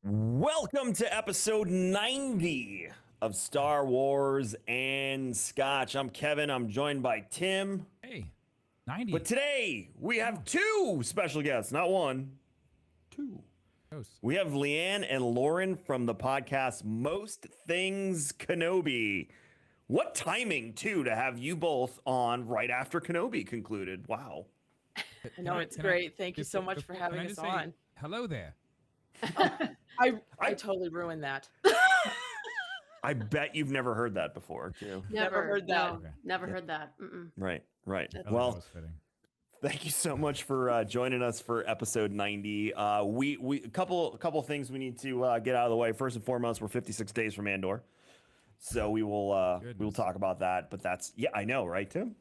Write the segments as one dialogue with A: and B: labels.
A: Welcome to episode 90 of Star Wars and Scotch. I'm Kevin. I'm joined by Tim.
B: Hey, 90.
A: But today we have two special guests, not one, two.
B: Gross.
A: We have LeeAnn and Lauren from the podcast Most Things Kenobi. What timing, too, to have you both on right after Kenobi concluded. Wow.
C: I know it's great. Thank you so much for having us on.
B: Hello there.
C: I totally ruined that.
A: I bet you've never heard that before, too.
C: Never heard that.
D: No,
B: Okay.
D: never heard that. Mm-mm.
A: Right.
B: I thought that
A: Well,
B: was fitting.
A: thank you so much for joining us for episode 90. We a couple things we need to get out of the way. First and foremost, we're 56 days from Andor, so we will talk about that. But that's I know, right, Tim?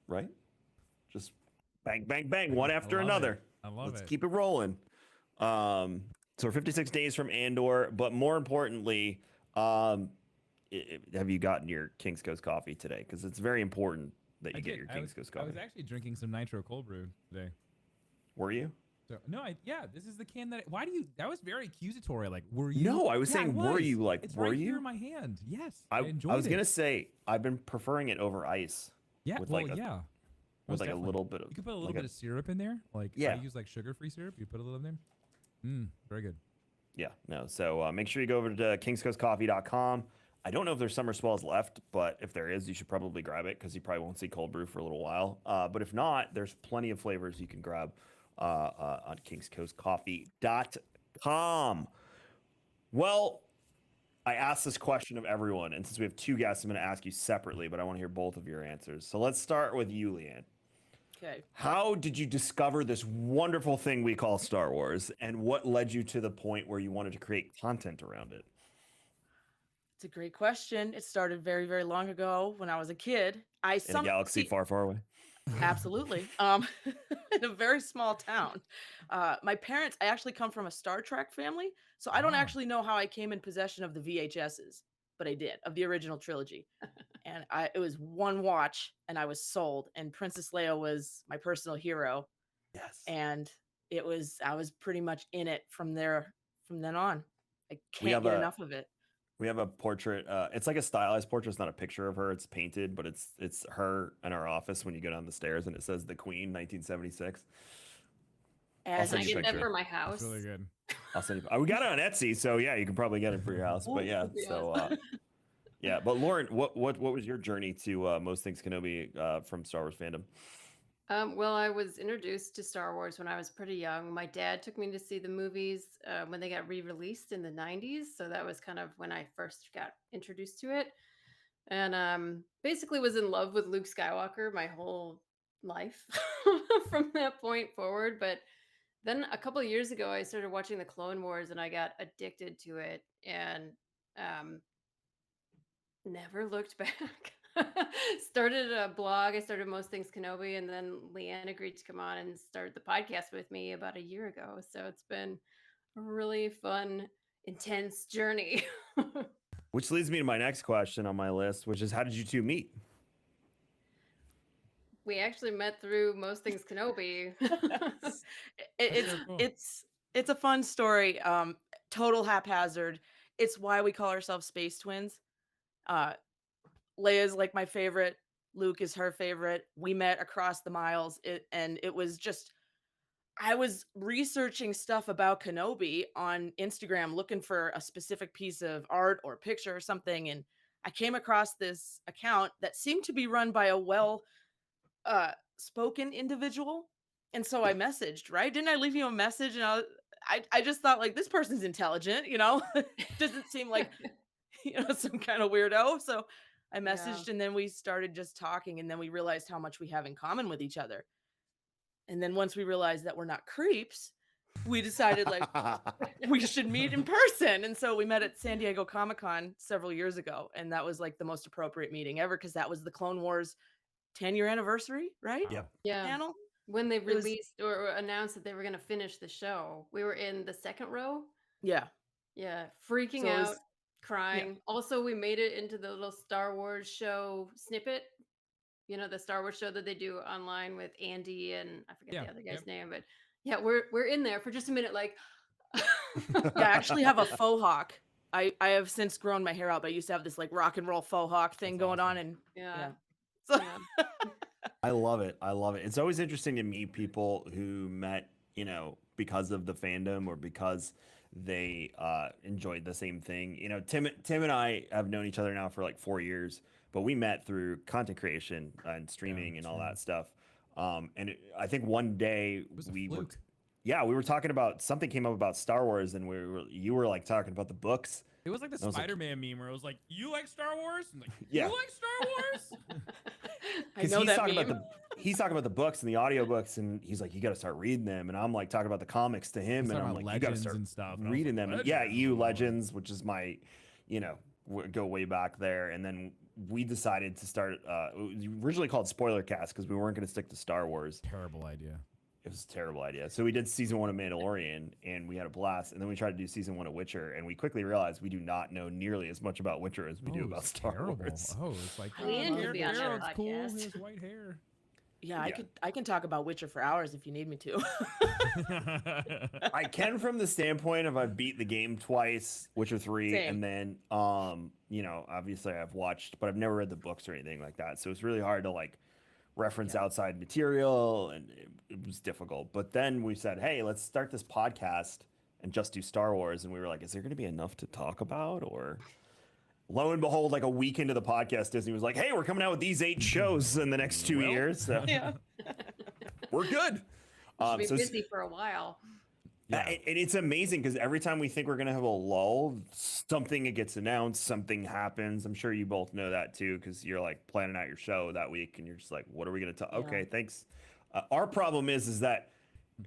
A: Right? Just bang, bang, bang, one after
B: love
A: another.
B: it. I love
A: Let's
B: it.
A: keep it rolling. So we're 56 days from Andor, but more importantly, have you gotten your King's Coast coffee today? Because it's very important that you get your King's Coast
B: I
A: coffee.
B: was actually drinking some nitro cold brew today.
A: Were you?
B: So no, this is the can that. Why do you? That was very accusatory. Like, were you?
A: No, I was
B: Yeah,
A: saying,
B: it
A: were
B: was.
A: you? Like,
B: It's
A: were
B: right
A: you?
B: here in my hand. Yes,
A: I
B: enjoyed
A: was
B: it.
A: gonna say I've been preferring it over ice.
B: Yeah,
A: with
B: well,
A: like a-
B: yeah.
A: With
B: Most
A: like
B: definitely.
A: a little bit of
B: You could put a little
A: like
B: bit of syrup in there. Like,
A: Yeah.
B: I use like sugar-free syrup. You put a little in there. Very good.
A: Yeah, no. So make sure you go over to kingscoastcoffee.com. I don't know if there's summer swells left, but if there is, you should probably grab it because you probably won't see cold brew for a little while. But if not, there's plenty of flavors you can grab on kingscoastcoffee.com. Well, I asked this question of everyone, and since we have two guests, I'm going to ask you separately, but I want to hear both of your answers. So let's start with you, LeeAnn.
C: Okay.
A: How did you discover this wonderful thing we call Star Wars, and what led you to the point where you wanted to create content around it?
C: It's a great question. It started very, very long ago when I was a kid.
A: In a galaxy far, far away.
C: Absolutely. In a very small town. My parents, I actually come from a Star Trek family, so I don't
B: Ah.
C: actually know how I came in possession of the VHSs, but I did, of the original trilogy. And it was one watch and I was sold, and Princess Leia was my personal hero.
A: Yes.
C: And I was pretty much in it from then on. I
A: We have
C: can't get enough of it.
A: We have a portrait. It's like a stylized portrait. It's not a picture of her. It's painted, but it's her in our office when you go down the stairs, and it says "The Queen, 1976."
C: As
A: send
D: I
A: you a
D: get that
A: picture.
D: for my
B: That's
D: house.
B: really good.
A: I'll send you. We got it on Etsy, so yeah, you can probably get it for your house. But yeah,
D: Yeah.
A: so yeah. But Lauren, what was your journey to Most Things Kenobi from Star Wars fandom?
D: Well, I was introduced to Star Wars when I was pretty young. My dad took me to see the movies when they got re-released in the 90s. So that was kind of when I first got introduced to it. And basically was in love with Luke Skywalker my whole life from that point forward. But then a couple of years ago, I started watching the Clone Wars and I got addicted to it and um, never looked back. Started a blog. I started Most Things Kenobi, and then LeeAnn agreed to come on and start the podcast with me about a year ago. So it's been a really fun, intense journey.
A: Which leads me to my next question on my list, which is how did you two meet?
D: We actually met through Most Things Kenobi.
C: it's
B: very cool.
C: it's a fun story. Total haphazard. It's why we call ourselves space twins. Leia's like my favorite. Luke is her favorite. We met across the miles, and it was just I was researching stuff about Kenobi on Instagram, looking for a specific piece of art or picture or something, and I came across this account that seemed to be run by a spoken individual. And so I messaged, right? Didn't I leave you a message? And I just thought, like, this person's intelligent, doesn't seem like, some kind of weirdo. So I
D: Yeah.
C: messaged, and then we started just talking, and then we realized how much we have in common with each other. And then once we realized that we're not creeps, we decided, like, we should meet in person. And so we met at San Diego Comic-Con several years ago. And that was like the most appropriate meeting ever, because that was the Clone Wars 10-year anniversary, right?
A: Yep.
D: Yeah.
C: Panel.
D: When they
C: was-
D: released or announced that they were going to finish the show, we were in the second row.
C: Yeah.
D: Yeah, freaking
C: So it
D: out,
C: was-
D: crying. Also, we made it into the little Star Wars show snippet. The Star Wars show that they do online with Andy and I forget
B: Yeah,
D: the other guy's
B: yep.
D: name, but yeah, we're in there for just a minute, like,
C: Yeah, I actually have a faux hawk. I have since grown my hair out, but I used to have this like rock and roll faux hawk thing
B: That's
C: going on,
B: awesome.
C: and
D: Yeah.
C: yeah. So
D: Yeah.
A: I love it. I love it. It's always interesting to meet people who met, because of the fandom or because they enjoyed the same thing. Tim and I have known each other now for like 4 years, but we met through content creation and streaming and all
B: streaming.
A: that stuff. I think one day
B: It was a
A: we were,
B: fluke.
A: yeah, we were talking about something came up about Star Wars, and you were like talking about the books.
B: It was like the
A: And I was like,
B: Spider-Man meme where it was like, "You like Star Wars?" And like,
A: Yeah.
B: "You like Star Wars?"
C: I know that
A: talking
C: meme.
A: about he's talking about the books and the audiobooks, and he's like, you got to start reading them, and I'm like talking about the comics to him,
B: He's
A: and
B: talking
A: I'm
B: about
A: like, you got to
B: Legends
A: start
B: and stuff. And I was
A: reading
B: like,
A: them. And yeah,
B: Legends?
A: EU
B: Oh, Lord.
A: Legends, which is my, go way back there, and then we decided to start. It was originally called Spoiler Cast because we weren't going to stick to Star Wars.
B: Terrible idea.
A: It was a terrible idea. So we did season 1 of Mandalorian, and we had a blast. And then we tried to do season 1 of Witcher, and we quickly realized we do not know nearly as much about Witcher as we do about
B: it's
A: Star
B: terrible.
A: Wars.
B: Oh, it's like
D: LeeAnn could be on that
B: Geralt's cool. He
D: podcast.
B: has white hair.
C: Yeah,
A: Yeah.
C: I can talk about Witcher for hours if you need me to.
A: I can from the standpoint of I've beat the game twice, Witcher 3,
C: Same.
A: and then obviously I've watched, but I've never read the books or anything like that. So it's really hard to like reference outside material, and it was difficult. But then we said, hey, let's start this podcast and just do Star Wars. And we were like, is there going to be enough to talk about? Or lo and behold, like a week into the podcast, Disney was like, hey, we're coming out with these 8 shows in the next 2 years. So
C: Yeah.
A: we're good.
D: Should be
A: so it's-
D: busy for a while.
A: Yeah. And it's amazing because every time we think we're going to have a lull, something gets announced, something happens. I'm sure you both know that too, because you're like planning out your show that week and you're just like, what are we going to talk?
C: Yeah.
A: Okay, thanks. Our problem is that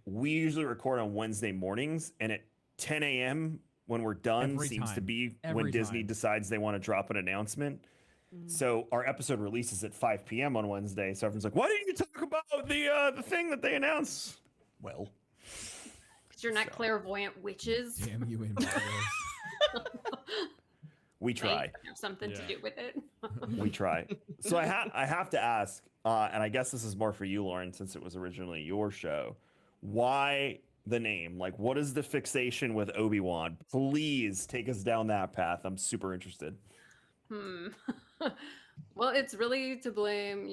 A: we usually record on Wednesday mornings, and at 10 a.m. when we're done
B: Every
A: seems to
B: time.
A: be
B: Every
A: when Disney
B: time.
A: decides they want to drop an announcement. So our episode releases at 5 p.m. on Wednesday. So everyone's like, why didn't you talk about the thing that they announced? Well,
D: Because you're not clairvoyant witches.
B: Damn you, embargoes.
A: we
D: They
A: try.
D: have something to
B: Yeah.
D: do with it.
A: We try. So I have to ask, and I guess this is more for you, Lauren, since it was originally your show. Why the name? Like, what is the fixation with Obi-Wan? Please take us down that path. I'm super interested.
D: Well, it's really to blame.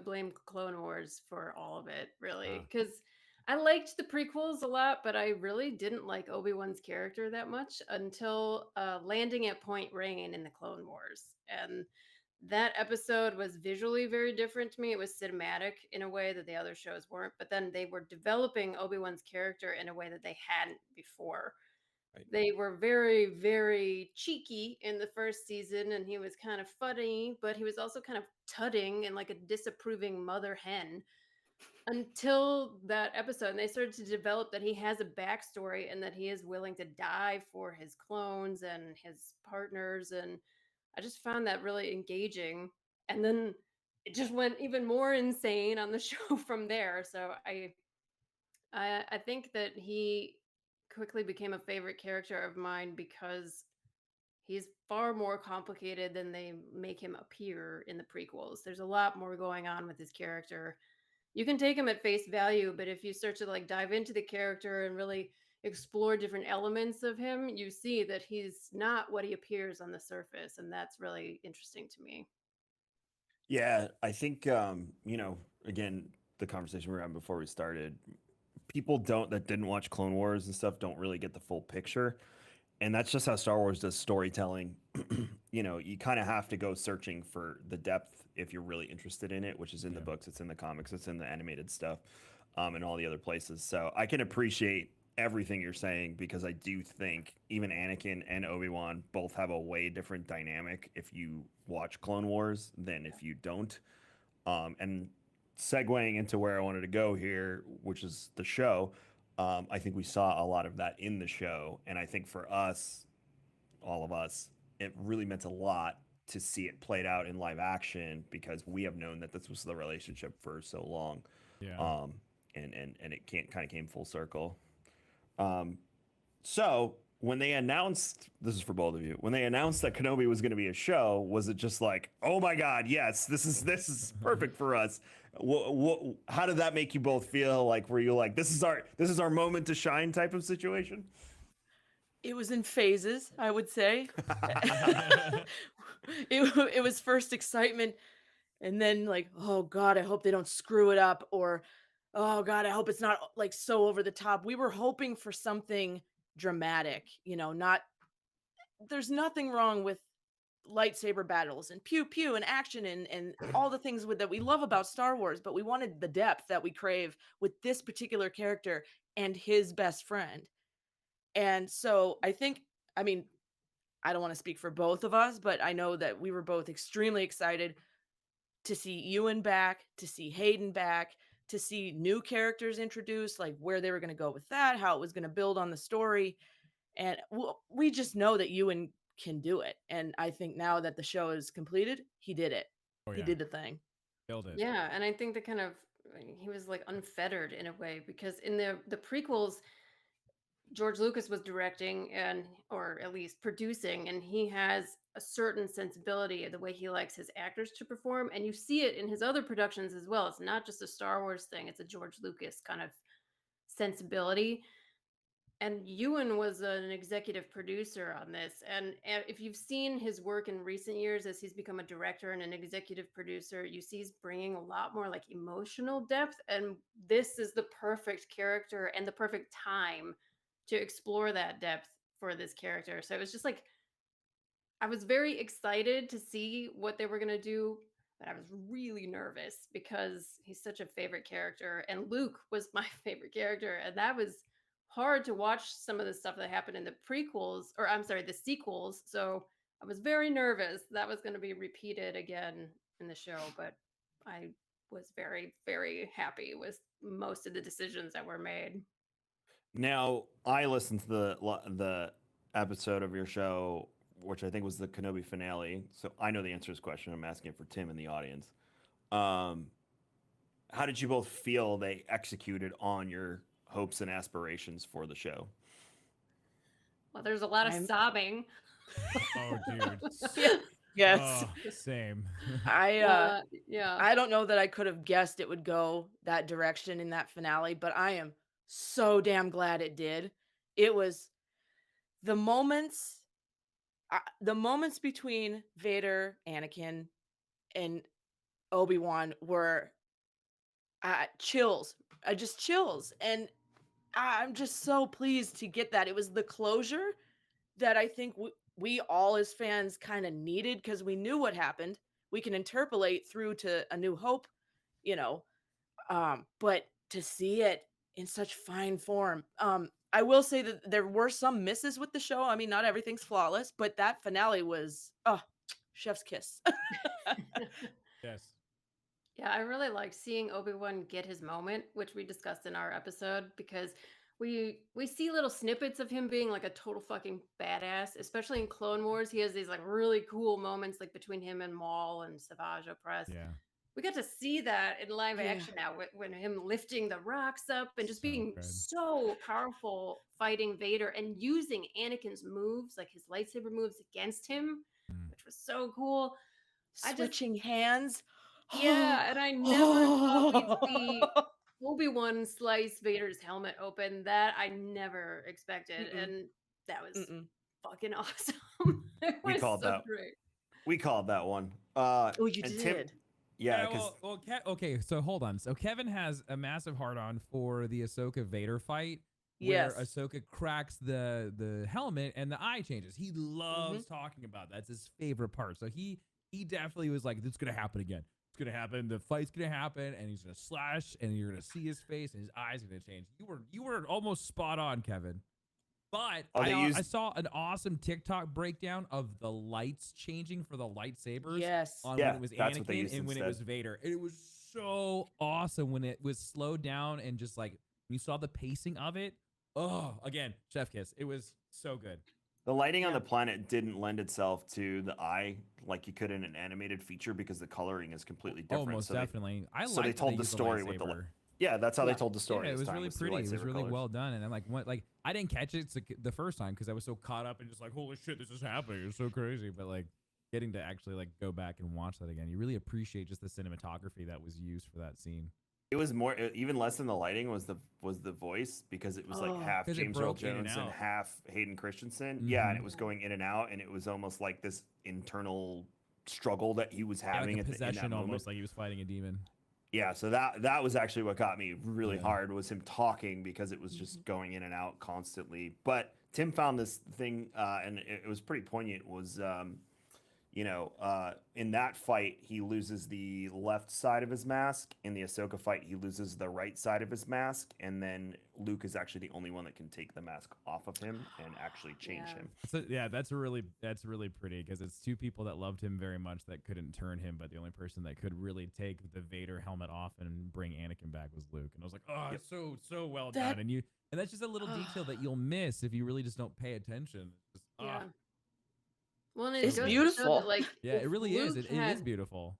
D: Blame Clone Wars for all of it, really, because I liked the prequels a lot, but I really didn't like Obi-Wan's character that much until landing at Point Rain in the Clone Wars, and that episode was visually very different to me. It was cinematic in a way that the other shows weren't, but then they were developing Obi-Wan's character in a way that they hadn't before.
A: Right.
D: They were very, very cheeky in the first season, and he was kind of funny, but he was also kind of tutting and like a disapproving mother hen until that episode. And they started to develop that he has a backstory and that he is willing to die for his clones and his partners. And I just found that really engaging. And then it just went even more insane on the show from there. So I think that he quickly became a favorite character of mine because he's far more complicated than they make him appear in the prequels. There's a lot more going on with his character. You can take him at face value, but if you start to like dive into the character and really explore different elements of him, you see that he's not what he appears on the surface, and that's really interesting to me.
A: Yeah, I think again, the conversation we were having before we started, people that didn't watch Clone Wars and stuff don't really get the full picture. And that's just how Star Wars does storytelling. You kind of have to go searching for the depth if you're really interested in it, which is in the books, it's in the comics, it's in the animated stuff, and all the other places. So I can appreciate everything you're saying, because I do think even Anakin and Obi-Wan both have a way different dynamic if you watch Clone Wars than if you don't. And segueing into where I wanted to go here, which is the show, I think we saw a lot of that in the show. And I think for us, all of us, it really meant a lot to see it played out in live action, because we have known that this was the relationship for so long.
B: Yeah.
A: And it kind of came full circle. So when they announced, this is for both of you, when they announced that Kenobi was going to be a show, was it just like, oh my God, yes, this is perfect for us? How did that make you both feel? Like, were you like, this is our moment to shine type of situation?
C: It was in phases, I would say. It was first excitement, and then like, oh God, I hope they don't screw it up, or oh God, I hope it's not like so over the top. We were hoping for something dramatic, not there's nothing wrong with lightsaber battles and pew pew and action and all the things that we love about Star Wars, but we wanted the depth that we crave with this particular character and his best friend. And so I mean, I don't want to speak for both of us, but I know that we were both extremely excited to see Ewan back, to see Hayden back, to see new characters introduced, like where they were going to go with that, how it was going to build on the story. And we just know that Ewan can do it. And I think now that the show is completed, he did it.
B: Oh,
C: He
B: yeah.
C: did the thing.
B: Killed it.
D: Yeah, and I think that kind of he was like unfettered in a way because in the prequels, George Lucas was directing and or at least producing, and he has a certain sensibility of the way he likes his actors to perform, and you see it in his other productions as well. It's not just a Star Wars thing; it's a George Lucas kind of sensibility. And Ewan was an executive producer on this. And if you've seen his work in recent years as he's become a director and an executive producer, you see he's bringing a lot more like emotional depth. And this is the perfect character and the perfect time to explore that depth for this character. So it was just like, I was very excited to see what they were going to do, but I was really nervous because he's such a favorite character. And Luke was my favorite character. And that was hard to watch some of the stuff that happened in the prequels, or I'm sorry, the sequels. So I was very nervous that was going to be repeated again in the show. But I was very, very happy with most of the decisions that were made.
A: Now, I listened to the episode of your show, which I think was the Kenobi finale. So I know the answer to this question. I'm asking it for Tim in the audience. How did you both feel they executed on your hopes and aspirations for the show?
D: Well, there's a lot of
C: I'm-
D: sobbing.
B: Oh, dude.
C: Yes.
B: Oh, same.
D: Yeah.
C: I don't know that I could have guessed it would go that direction in that finale, but I am so damn glad it did. It was the moments the moments between Vader, Anakin, and Obi-Wan were chills, just chills. And I'm just so pleased to get that. It was the closure that I think we all as fans kind of needed because we knew what happened. We can interpolate through to A New Hope, you know, but to see it in such fine form. I will say that there were some misses with the show. I mean, not everything's flawless, but that finale was chef's kiss.
B: Yes.
D: Yeah, I really liked seeing Obi-Wan get his moment, which we discussed in our episode, because we see little snippets of him being like a total fucking badass, especially in Clone Wars. He has these like really cool moments like between him and Maul and Savage Opress.
B: Yeah.
D: We got to see that in live
C: Yeah.
D: action now when him lifting the rocks up and just
B: So
D: being
B: good.
D: so powerful fighting Vader and using Anakin's moves, like his lightsaber moves against him, which was so cool.
C: Switching hands.
D: Yeah, and I never thought we'd see Obi-Wan slice Vader's helmet open. That I never expected,
C: Mm-mm.
D: and that was
C: Mm-mm.
D: fucking awesome. It
A: We
D: was
A: called
D: so
A: that.
D: great.
A: We called that one.
C: Oh, you
A: and
C: did.
A: Tim, yeah, because
B: okay, so hold on. So Kevin has a massive hard-on for the Ahsoka Vader fight, where
C: Yes.
B: Ahsoka cracks the helmet and the eye changes. He loves talking about that. That's his favorite part. So he definitely was like, "This is gonna happen again. It's gonna happen. The fight's gonna happen, and he's gonna slash, and you're gonna see his face, and his eyes are gonna change." You were almost spot on, Kevin. But I saw an awesome TikTok breakdown of the lights changing for the lightsabers.
C: Yes.
B: On
A: Yeah,
B: when it was
A: that's what they
B: Anakin
A: used
B: and when it
A: instead.
B: was Vader. It was so awesome when it was slowed down and just like when you saw the pacing of it. Oh, again, chef kiss. It was so good.
A: the lighting on
C: Yeah.
A: the planet didn't lend itself to the eye like you could in an animated feature because the coloring is completely different.
B: Oh, most
A: so
B: definitely.
A: so they
B: liked that
A: told the
B: used
A: story with the
B: lightsaber.
A: yeah, that's how
C: Yeah.
A: they told the story.
B: Yeah, it
A: this
B: was
A: time,
B: really
A: through
B: pretty. It was
A: lightsaber
B: really
A: colors.
B: well done. And I'm like I didn't catch it the first time because I was so caught up and just like, holy shit, this is happening. It's so crazy. But like getting to actually like go back and watch that again, you really appreciate just the cinematography that was used for that scene.
A: It was more, even less than the lighting was the voice, because it was like
C: Oh.
A: half
B: 'Cause it
A: James Earl
B: broke in and
A: Jones and
B: out.
A: half Hayden Christensen. Yeah, and
B: Mhm.
A: it was going in and out, and it was almost like this internal struggle that he was
B: Yeah, like
A: having
B: a
A: in that
B: possession,
A: moment.
B: almost like he was fighting a demon.
A: Yeah, so that was actually what got me really
B: Yeah.
A: hard, was him talking, because it was just going in and out constantly. But Tim found this thing, and it was pretty poignant. Was in that fight, he loses the left side of his mask. In the Ahsoka fight, he loses the right side of his mask, and then Luke is actually the only one that can take the mask off of him and actually change
D: Yeah.
A: him.
B: So yeah, that's really pretty, because it's two people that loved him very much that couldn't turn him, but the only person that could really take the Vader helmet off and bring Anakin back was Luke. And I was like, oh,
A: Yep.
B: so well
C: That-
B: done. And that's just a little detail that you'll miss if you really just don't pay attention. Just,
D: Yeah.
B: ah.
D: Well, and it
C: It's
D: goes to show
C: beautiful.
D: that, like,
B: Yeah,
D: if
B: it really is.
D: Luke
B: It is
D: had-
B: beautiful.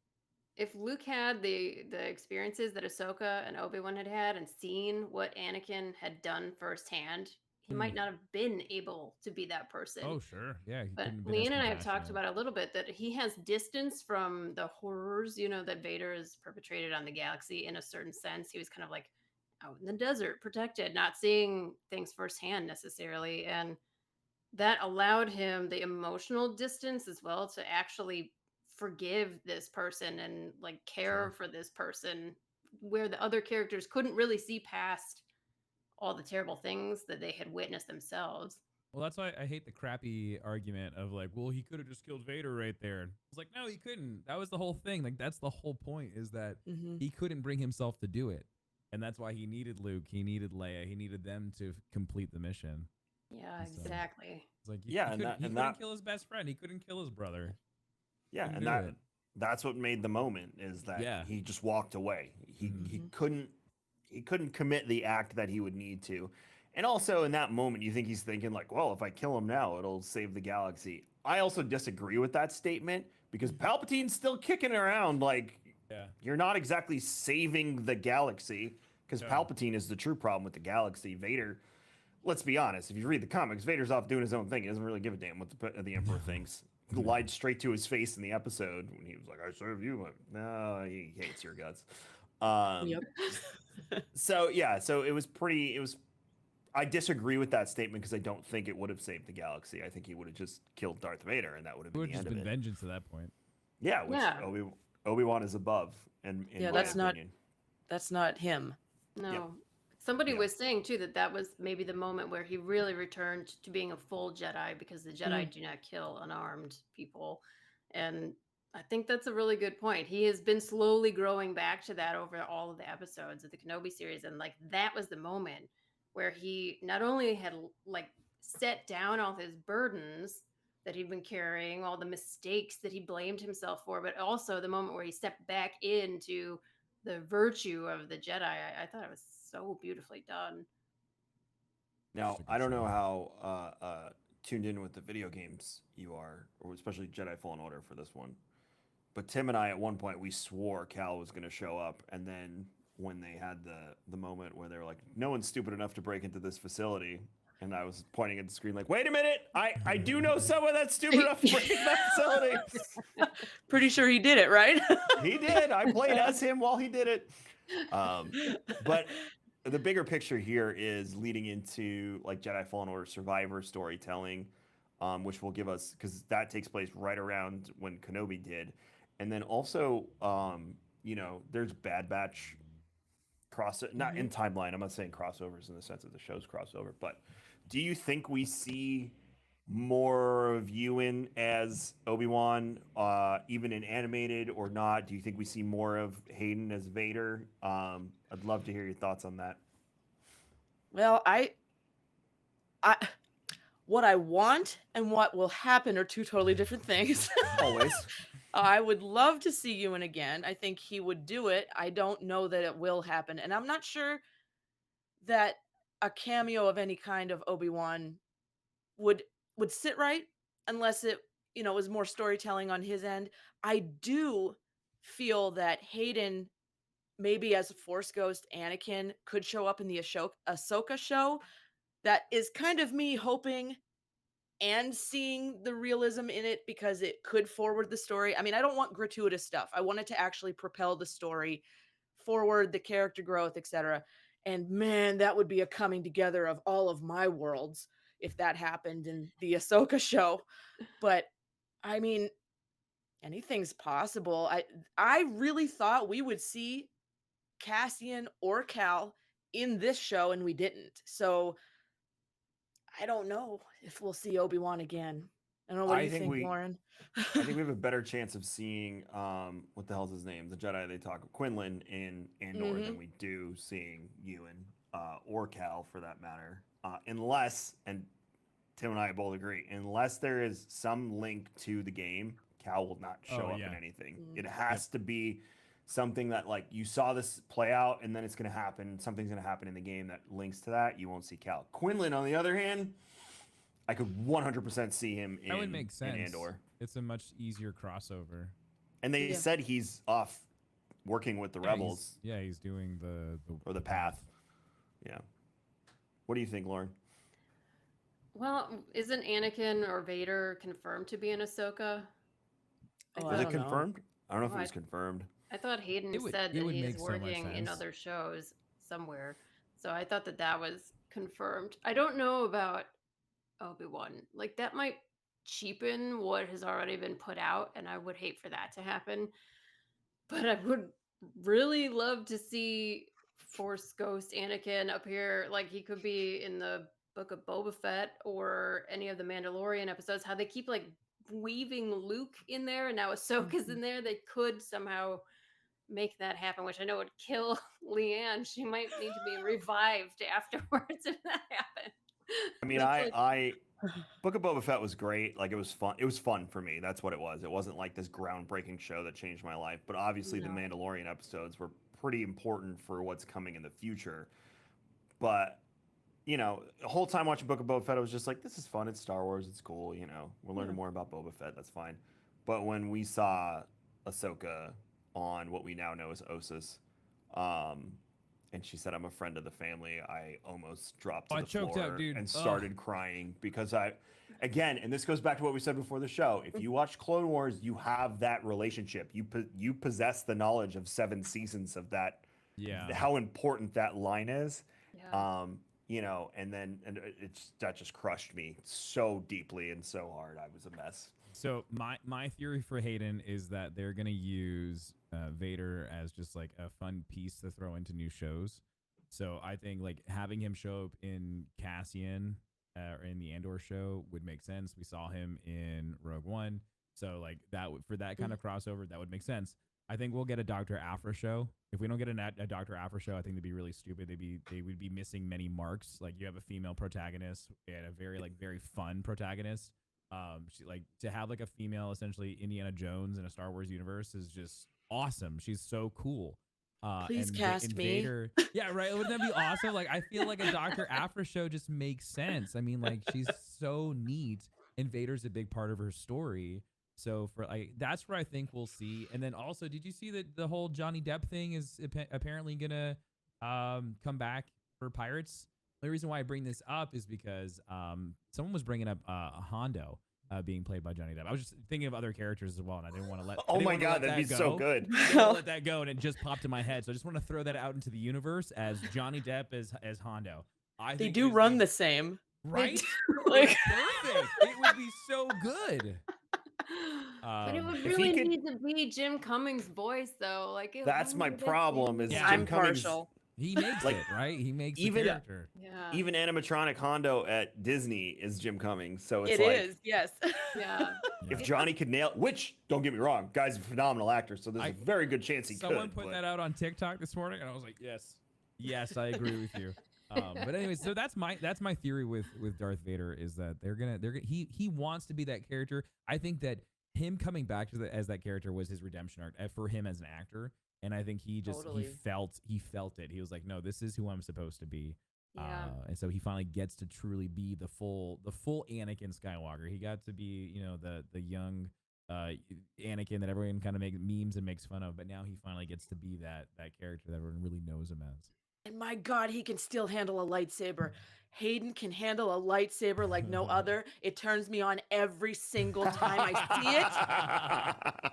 D: If Luke had the experiences that Ahsoka and Obi-Wan had and seen what Anakin had done firsthand, he might not have been able to be that person.
B: Oh, sure. Yeah. He
D: But
B: couldn't have been as
D: LeeAnn and I have talked
B: compassionate.
D: about a little bit that he has distance from the horrors, that Vader has perpetrated on the galaxy in a certain sense. He was kind of like out in the desert, protected, not seeing things firsthand necessarily. And that allowed him the emotional distance as well to actually forgive this person and like care
B: Sure.
D: for this person, where the other characters couldn't really see past all the terrible things that they had witnessed themselves.
B: Well, that's why I hate the crappy argument of like, well, he could have just killed Vader right there. It's like, no, he couldn't. That was the whole thing. Like, that's the whole point, is that
C: Mhm.
B: he couldn't bring himself to do it. And that's why he needed Luke. He needed Leia. He needed them to complete the mission.
D: Yeah,
B: So-
D: exactly.
B: It's like,
A: Yeah,
B: he
A: and
B: couldn't,
A: that- and that-
B: kill his best friend. He couldn't kill his brother.
A: Yeah,
B: Couldn't
A: and
B: do
A: that
B: it.
A: that's what made the moment, is that
B: Yeah.
A: he just walked away. He
B: Mhm.
A: he couldn't commit the act that he would need to. And also in that moment, you think he's thinking like, well, if I kill him now, it'll save the galaxy. I also disagree with that statement, because Palpatine's still kicking around. Like,
B: Yeah.
A: you're not exactly saving the galaxy, because
B: No.
A: Palpatine is the true problem with the galaxy. Vader, let's be honest, if you read the comics, Vader's off doing his own thing. He doesn't really give a damn what the Emperor thinks. He lied straight to his face in the episode when he was like, I serve you. Like, no, he hates your guts.
C: Yep.
A: So it was I disagree with that statement, because I don't think it would have saved the galaxy. I think he would have just killed Darth Vader, and that would have
B: It
A: been
B: would
A: the
B: have just
A: end
B: been
A: of it.
B: vengeance at that point.
A: Yeah, which
D: Yeah.
A: Obi-Wan is above, and in
C: Yeah,
A: my
C: that's not-
A: opinion.
C: That's not him.
D: No. Somebody
A: Yeah.
D: was saying too that was maybe the moment where he really returned to being a full Jedi, because the Jedi do not kill unarmed people. And I think that's a really good point. He has been slowly growing back to that over all of the episodes of the Kenobi series. And like that was the moment where he not only had like set down all his burdens that he'd been carrying, all the mistakes that he blamed himself for, but also the moment where he stepped back into the virtue of the Jedi. I thought it was so beautifully done.
A: Now,
B: That's a good
A: I don't know
B: show.
A: how tuned in with the video games you are, or especially Jedi Fallen Order for this one. But Tim and I, at one point, we swore Cal was going to show up, and then when they had the moment where they were like, "No one's stupid enough to break into this facility," and I was pointing at the screen like, "Wait a minute, I do know someone that's stupid enough to break into that facility."
C: Pretty sure he did it, right?
A: He did. I played as him while he did it. But the bigger picture here is leading into like Jedi Fallen Order Survivor storytelling, which will give us, because that takes place right around when Kenobi did, and then also, there's Bad Batch not in timeline. I'm not saying crossovers in the sense of the show's crossover, but do you think we see more of Ewan as Obi-Wan, even in animated or not? Do you think we see more of Hayden as Vader? I'd love to hear your thoughts on that.
C: Well, what I want and what will happen are two totally different things.
A: Always.
C: I would love to see Ewan again. I think he would do it. I don't know that it will happen. And I'm not sure that a cameo of any kind of Obi-Wan would sit right unless it, was more storytelling on his end. I do feel that Hayden, maybe as a Force Ghost Anakin, could show up in the Ahsoka show. That is kind of me hoping and seeing the realism in it, because it could forward the story. I mean, I don't want gratuitous stuff. I want it to actually propel the story forward, the character growth, etc. And man, that would be a coming together of all of my worlds if that happened in the Ahsoka show. But I mean, anything's possible. I really thought we would see Cassian or Cal in this show, and we didn't. So I don't know if we'll see Obi-Wan again. I don't know. What do you think, Lauren?
A: I think we have a better chance of seeing what the hell's his name, the Jedi they talk of, Quinlan in Andor than we do seeing Ewan or Cal for that matter, unless, and Tim and I both agree, unless there is some link to the game, Cal will not show up in anything. It has to be something that, like, you saw this play out and then it's going to happen. Something's going to happen in the game that links to that. You won't see Cal. Quinlan, on the other hand, I could 100% see him in,
B: that would make sense.
A: In Andor.
B: It's a much easier crossover.
A: And they said he's off working with the rebels.
B: He's doing
A: the path. Yeah. What do you think, Lauren?
D: Well, isn't Anakin or Vader confirmed to be in Ahsoka?
A: Is it confirmed? I don't know if it was confirmed.
D: I thought Hayden said that he's working in other shows somewhere. So I thought that was confirmed. I don't know about Obi-Wan. Like, that might cheapen what has already been put out, and I would hate for that to happen. But I would really love to see Force Ghost Anakin appear. Like, he could be in the Book of Boba Fett or any of the Mandalorian episodes. How they keep, like, weaving Luke in there, and now Ahsoka's in there. They could somehow make that happen, which I know would kill LeeAnn. She might need to be revived afterwards if that happened.
A: I mean, I Book of Boba Fett was great. Like, it was fun. It was fun for me. That's what it was. It wasn't like this groundbreaking show that changed my life. But obviously, the Mandalorian episodes were pretty important for what's coming in the future. But, you know, the whole time watching Book of Boba Fett, I was just like, this is fun. It's Star Wars. It's cool. You know, we're learning more about Boba Fett. That's fine. But when we saw Ahsoka on what we now know as Ossus, and she said, I'm a friend of the family, I almost dropped to the floor and started crying because again, and this goes back to what we said before the show, if you watch Clone Wars, you have that relationship. You possess the knowledge of 7 seasons of that, how important that line is. You know, and that just crushed me so deeply and so hard. I was a mess.
B: So my theory for Hayden is that they're gonna use Vader as just like a fun piece to throw into new shows. So I think like having him show up in Cassian or in the Andor show would make sense. We saw him in Rogue One, so like that for that kind of crossover, that would make sense. I think we'll get a Dr. Aphra show. If we don't get a Dr. Aphra show, I think they'd be really stupid. They would be missing many marks. Like, you have a female protagonist and a very fun protagonist. She, like, to have like a female essentially Indiana Jones in a Star Wars universe is just awesome. She's so cool.
C: Please cast me.
B: Vader, yeah, right. Wouldn't that be awesome? Like, I feel like a Dr. Aphra show just makes sense. I mean, like, she's so neat, and Vader's a big part of her story. So for like, that's where I think we'll see. And then also, did you see that the whole Johnny Depp thing is apparently gonna come back for Pirates? The reason why I bring this up is because someone was bringing up Hondo being played by Johnny Depp. I was just thinking of other characters as well, and I didn't want to let.
A: Oh my God, that'd be so good.
B: I didn't wanna let that go, and it just popped in my head. So I just want to throw that out into the universe as Johnny Depp as Hondo.
C: They do run the same,
B: right?
C: Like,
B: perfect. It would be so good.
D: But it would really need to be Jim Cummings' voice, though. Like,
A: that's my problem. Is Jim
C: I'm
A: Cummings,
C: partial.
B: He makes it, right? He makes
A: even
B: the character.
A: Even animatronic Hondo at Disney is Jim Cummings, so it's
C: yes.
D: Yeah.
A: If Johnny could nail, which don't get me wrong, guy's a phenomenal actor, so there's a very good chance he could.
B: Someone put that out on TikTok this morning, and I was like, yes, I agree with you. But anyway, so that's my theory with Darth Vader is that he wants to be that character. I think that him coming back to as that character was his redemption arc for him as an actor, and I think he felt it. He was like, no, this is who I'm supposed to be.
D: Yeah.
B: And so he finally gets to truly be the full Anakin Skywalker. He got to be, you know, the young Anakin that everyone kind of makes memes and makes fun of, but now he finally gets to be that character that everyone really knows him as.
C: And my God, he can still handle a lightsaber. Hayden can handle a lightsaber like no other. It turns me on every single time I see it.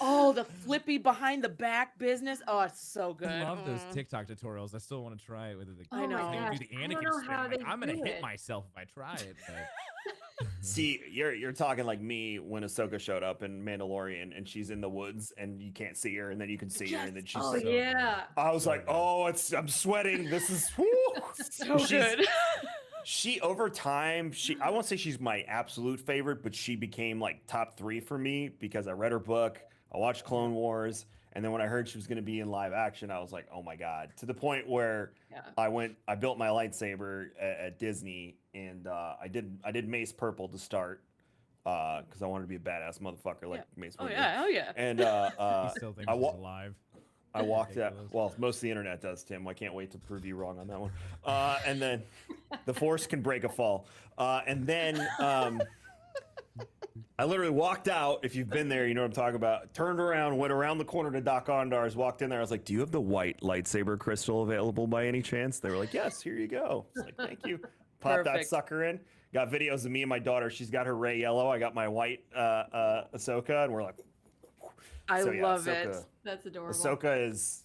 C: Oh, the flippy behind the back business. Oh, it's so good.
B: I love those TikTok tutorials. I still want to try it with it.
C: I know.
B: They
D: gosh,
B: do the
D: I don't
B: Anakin
D: know
B: spin.
D: how
B: I'm like,
D: they
B: I'm gonna
D: do
B: hit
D: it.
B: myself if I try it. But...
A: See, you're talking like me when Ahsoka showed up in Mandalorian and she's in the woods and you can't see her and then you can see her and then she's
D: Oh
A: like,
B: So
D: yeah.
A: I was
B: So
A: like,
B: good.
A: oh, I'm sweating. This is whoo.
C: So good.
A: She over time, I won't say she's my absolute favorite, but she became like top 3 for me because I read her book, I watched Clone Wars, and then when I heard she was going to be in live action, I was like, oh my god! To the point where
D: Yeah.
A: I built my lightsaber at Disney, and I did Mace Purple to start because I wanted to be a badass motherfucker like Mace
C: Oh
A: Windu.
C: yeah. Oh yeah.
A: And
B: He still thinks
A: I
B: he's
A: wa-
B: alive.
A: I walked out.
B: Ridiculous.
A: Well, most of the internet does, Tim. I can't wait to prove you wrong on that one. And then the Force can break a fall. And then I literally walked out. If you've been there, you know what I'm talking about. Turned around, went around the corner to Doc Ondar's, walked in there. I was like, do you have the white lightsaber crystal available by any chance? They were like, yes, here you go. I was like, thank you. Pop that
C: Perfect.
A: sucker in. Got videos of me and my daughter. She's got her Rey yellow. I got my white Ahsoka. And we're like,
C: I
A: so, yeah,
C: love
A: Ahsoka.
C: it.
D: That's adorable.
A: Ahsoka is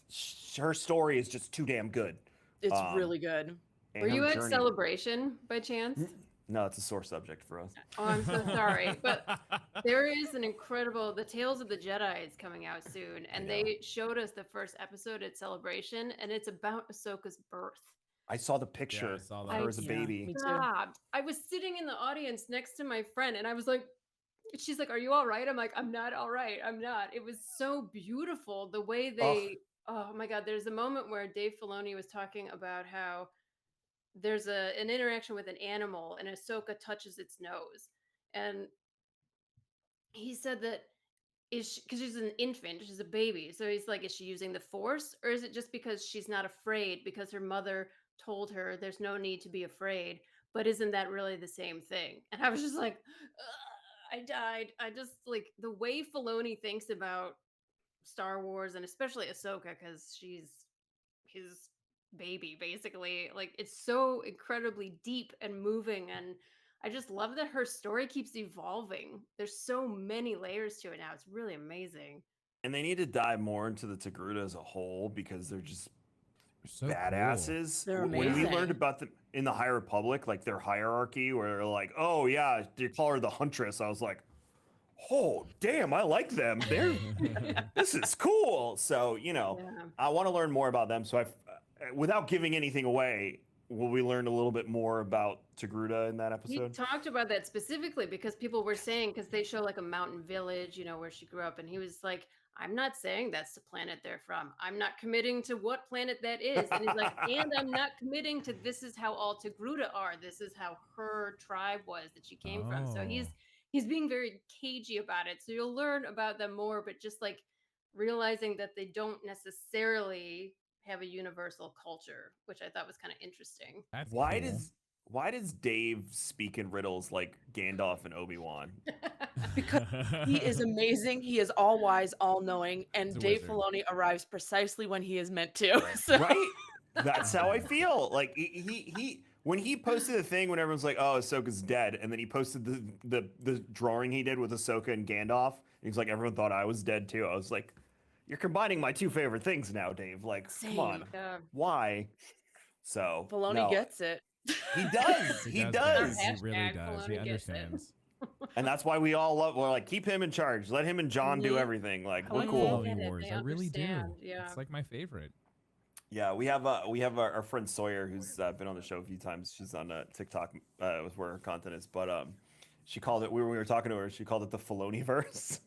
A: her story is just too damn good.
C: It's really good.
A: And
D: Were
A: her
D: you at
A: journey-
D: Celebration by chance?
A: No, it's a sore subject for us.
D: Oh, I'm so sorry. But there is an incredible The Tales of the Jedi is coming out soon, and
A: know.
D: they showed us the first episode at Celebration, and it's about Ahsoka's birth.
A: I saw the picture
B: I saw
A: of
B: that.
A: her as a
C: Yeah,
A: baby.
C: me too.
D: Stop. I was sitting in the audience next to my friend, and I was like, she's like, "Are you all right?" I'm like, "I'm not all right. I'm not." It was so beautiful the way they. Oh my God! There's a moment where Dave Filoni was talking about how there's an interaction with an animal, and Ahsoka touches its nose, and he said that is because she's an infant, she's a baby. So he's like, is she using the Force, or is it just because she's not afraid because her mother told her there's no need to be afraid? But isn't that really the same thing? And I was just like, "Ugh," I died. I just like the way Filoni thinks about Star Wars and especially Ahsoka because she's his baby, basically. Like it's so incredibly deep and moving, and I just love that her story keeps evolving. There's so many layers to it now. It's really amazing.
A: And they need to dive more into the Togruta as a whole because they're just
B: So
A: badasses.
C: They're
A: When we
C: amazing.
A: learned about them in the High Republic, like their hierarchy, where they're like, oh yeah, they call her the Huntress. I was like, oh damn, I like them. They're this is cool. So
D: Yeah.
A: I want to learn more about them. So without giving anything away, will we learn a little bit more about Togruta in that
D: He
A: episode?
D: talked about that specifically because people were saying, because they show like a mountain village, where she grew up, and he was like, I'm not saying that's the planet they're from. I'm not committing to what planet that is. And he's like, and I'm not committing to this is how all Togruta are. This is how her tribe was that she came from. So he's being very cagey about it. So you'll learn about them more, but just like realizing that they don't necessarily have a universal culture, which I thought was kind of interesting.
B: That's
A: Why
B: cool.
A: why does Dave speak in riddles like Gandalf and Obi-Wan?
C: Because he is amazing. He is all wise, all knowing, and
B: He's a
C: Dave
B: wizard.
C: Filoni arrives precisely when he is meant to. So
A: Right? That's how I feel. Like he when he posted the thing when everyone's like, "Oh, Ahsoka's dead," and then he posted the drawing he did with Ahsoka and Gandalf, and he's like, "Everyone thought I was dead too." I was like, "You're combining my two favorite things now, Dave. Like, come on,
D: Yeah.
A: why?" So
C: Filoni
A: no,
C: gets it.
A: he does. He
B: Our
A: does.
B: He really
D: Hashtag
B: does.
D: Filoni
B: He
D: gets it.
B: understands.
A: And that's why we all love. We're like, keep him in charge. Let him and John do
C: Mhm.
A: everything. Like,
C: I
A: we're
C: like
A: cool.
D: Get
B: Clone
D: it,
B: Wars.
D: they
B: I really do.
D: understand, yeah.
B: It's like my favorite.
A: Yeah, we have our friend Sawyer who's been on the show a few times. She's on TikTok with where her content is, but she called it. We were talking to her. She called it the Filoni-verse,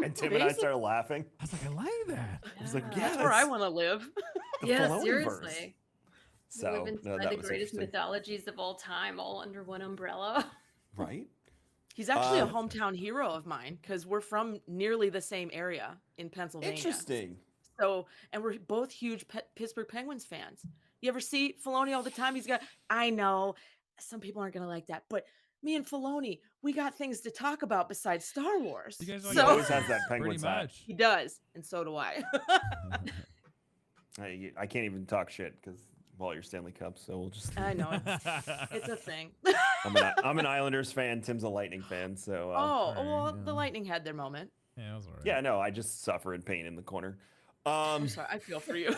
A: and Tim and I started laughing.
B: I was like, I like that.
A: I was like,
D: Yeah.
A: yeah,
C: That's where I want to live.
A: the
D: Yeah,
A: Filoni-verse.
D: seriously.
A: So
D: We live
A: no,
D: inside
A: that
D: the
A: was
D: greatest
A: interesting,
D: mythologies of all time, all under one umbrella.
A: right?
C: He's actually a
A: Uh,
C: hometown hero of mine because we're from nearly the same area in Pennsylvania.
A: Interesting.
C: So, and we're both huge Pittsburgh Penguins fans. You ever see Filoni all the time? I know some people aren't going to like that, but me and Filoni, we got things to talk about besides Star Wars.
B: You guys are
A: He
B: like
C: So
A: always has that
B: pretty
A: Penguins hat.
B: much.
C: he does, and so do I.
A: I can't even talk shit because all your Stanley Cups. So we'll just.
C: I know it's a thing.
A: I'm an Islanders fan. Tim's a Lightning fan. So
C: Oh,
B: Alright,
C: well,
B: yeah.
C: the Lightning had their moment.
B: Yeah, that was all right.
A: Yeah, no, I just suffer in pain in the corner.
C: I'm sorry, I feel for you.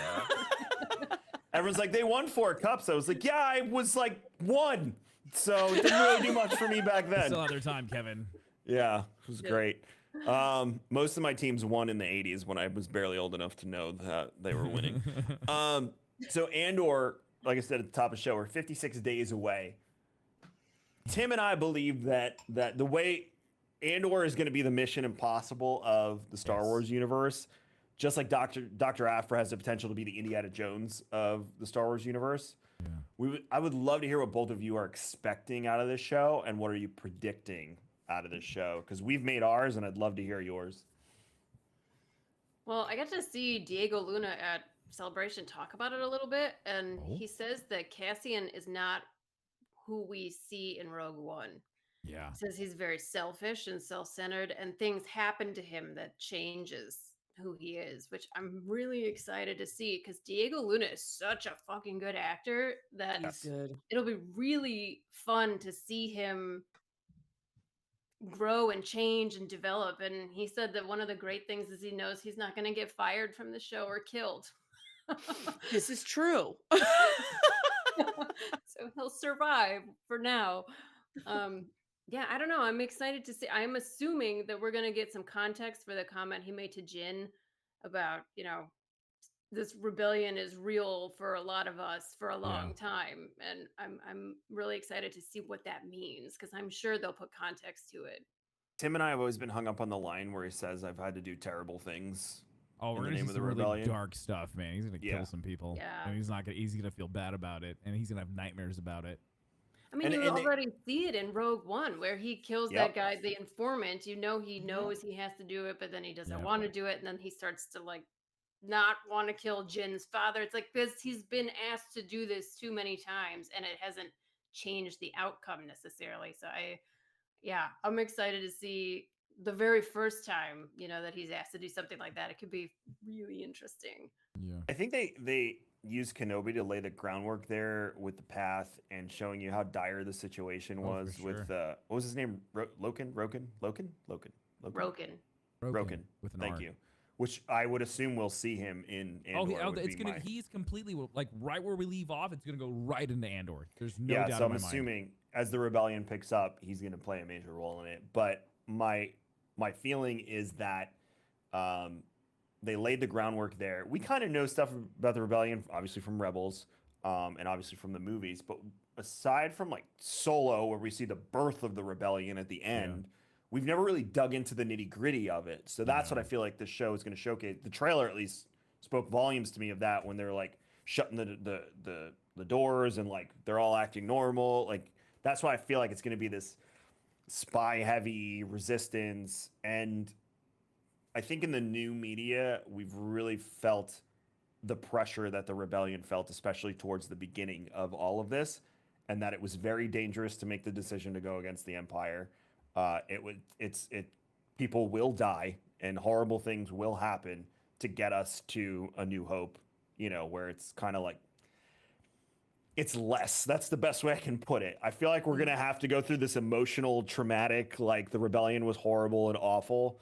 A: Everyone's like, they won 4 cups. I was like, yeah, I was like 1. So it didn't really do much for me back then.
B: Still had their time, Kevin.
A: Yeah, it was great. Most of my teams won in the 80s when I was barely old enough to know that they were winning. So Andor, like I said at the top of the show, we're 56 days away. Tim and I believe that the way Andor is going to be the Mission Impossible of the Star Wars universe, just like Dr. Aphra has the potential to be the Indiana Jones of the Star Wars universe. Yeah. I would love to hear what both of you are expecting out of this show, and what are you predicting out of this show? Because we've made ours, and I'd love to hear yours.
D: Well, I got to see Diego Luna at Celebration talk about it a little bit, and he says that Cassian is not who we see in Rogue One.
B: Yeah.
D: He says he's very selfish and self-centered, and things happen to him that changes who he is, which I'm really excited to see, because Diego Luna is such a fucking good actor that it'll be really fun to see him grow and change and develop. And he said that one of the great things is he knows he's not going to get fired from the show or killed.
C: This is true.
D: So he'll survive for now. Yeah, I don't know. I'm excited to see. I'm assuming that we're going to get some context for the comment he made to Jin about, this rebellion is real for a lot of us for a long time. And I'm really excited to see what that means, because I'm sure they'll put context to it.
A: Tim and I have always been hung up on the line where he says, I've had to do terrible things.
B: Oh, we're gonna see some really dark stuff, man. He's gonna kill some people.
D: Yeah.
B: And he's gonna feel bad about it, and he's gonna have nightmares about it.
D: I mean, you already see it in Rogue One, where he kills that guy, the informant. He knows he has to do it, but then he doesn't want to do it, and then he starts to not want to kill Jin's father. It's like this. He's been asked to do this too many times, and it hasn't changed the outcome necessarily. So I'm excited to see the very first time, that he's asked to do something like that. It could be really interesting.
B: Yeah.
A: I think they use Kenobi to lay the groundwork there with the path and showing you how dire the situation was with what was his name? Roken. Thank you. Which I would assume we'll see him in Andor.
B: He's completely right where we leave off. It's gonna go right into Andor. There's no doubt.
A: So I'm assuming as the rebellion picks up, he's gonna play a major role in it. But my feeling is that they laid the groundwork there. We kind of know stuff about the rebellion, obviously from Rebels, and obviously from the movies. But aside from Solo, where we see the birth of the rebellion at the end, we've never really dug into the nitty gritty of it. So that's what I feel like the show is going to showcase. The trailer at least spoke volumes to me of that, when they're shutting the doors and they're all acting normal. That's why I feel like it's going to be this spy heavy resistance. And I think in the new media, we've really felt the pressure that the rebellion felt, especially towards the beginning of all of this, and that it was very dangerous to make the decision to go against the Empire. People will die and horrible things will happen to get us to A New Hope, where it's kind of it's less. That's the best way I can put it. I feel like we're going to have to go through this emotional, traumatic, the rebellion was horrible and awful.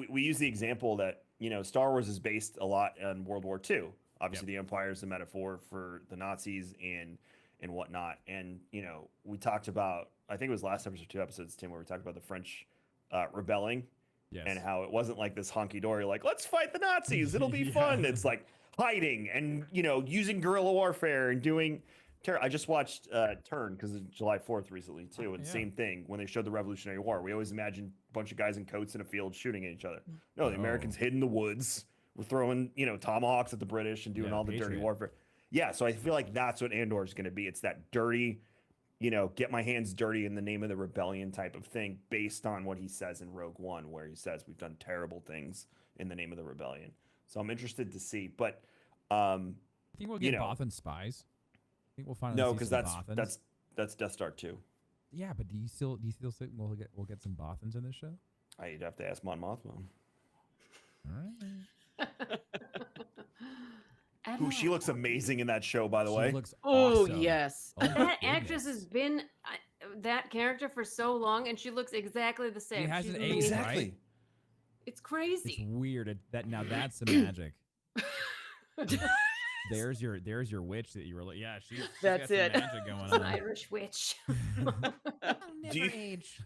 A: We use the example that, Star Wars is based a lot on World War II. Obviously, the Empire is a metaphor for the Nazis and whatnot. And, we talked about, I think it was last episode, 2 episodes, Tim, where we talked about the French rebelling and how it wasn't this hunky-dory, let's fight the Nazis. It'll be fun. It's hiding and, using guerrilla warfare and doing terror. I just watched Turn because of July 4th recently, too. And same thing, when they showed the Revolutionary War, we always imagined a bunch of guys in coats in a field shooting at each other. No, the Americans hid in the woods. We're throwing, tomahawks at the British and doing all the dirty warfare. Yeah, so I feel like that's what Andor is going to be. It's that dirty, get my hands dirty in the name of the rebellion type of thing, based on what he says in Rogue One, where he says we've done terrible things in the name of the rebellion. So I'm interested to see. But
B: I think we'll get Bothan spies. I think we'll finally
A: because that's Death Star 2.
B: Yeah, but do you still think we'll get some Bothans in this show?
A: I'd have to ask Mon Mothma.
B: All right.
A: Ooh, she looks amazing in that show, by the way.
B: She looks awesome.
C: Yes.
D: That actress has been that character for so long, and she looks exactly the same.
B: She hasn't aged,
A: exactly.
B: right?
D: It's
B: It's
D: crazy.
B: weird. Now that's the magic. There's your witch that you were like, yeah, she's
C: That's
B: got some
C: it.
B: magic going
D: It's an
B: on.
D: Irish witch.
B: I'll never
A: Do you-
B: age.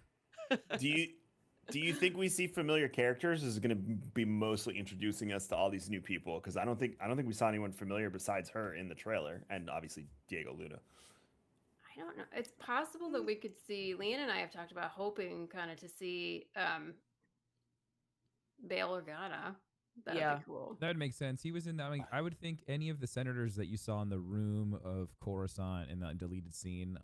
A: Do you think we see familiar characters? Is going to be mostly introducing us to all these new people? Because I don't think we saw anyone familiar besides her in the trailer, and obviously Diego Luna.
D: I don't know. It's possible that we could see. LeeAnn and I have talked about hoping kind of to see Bail Organa. That'd
C: Yeah.
D: be cool.
B: That would make sense. He was in that. I would think any of the senators that you saw in the room of Coruscant in that deleted scene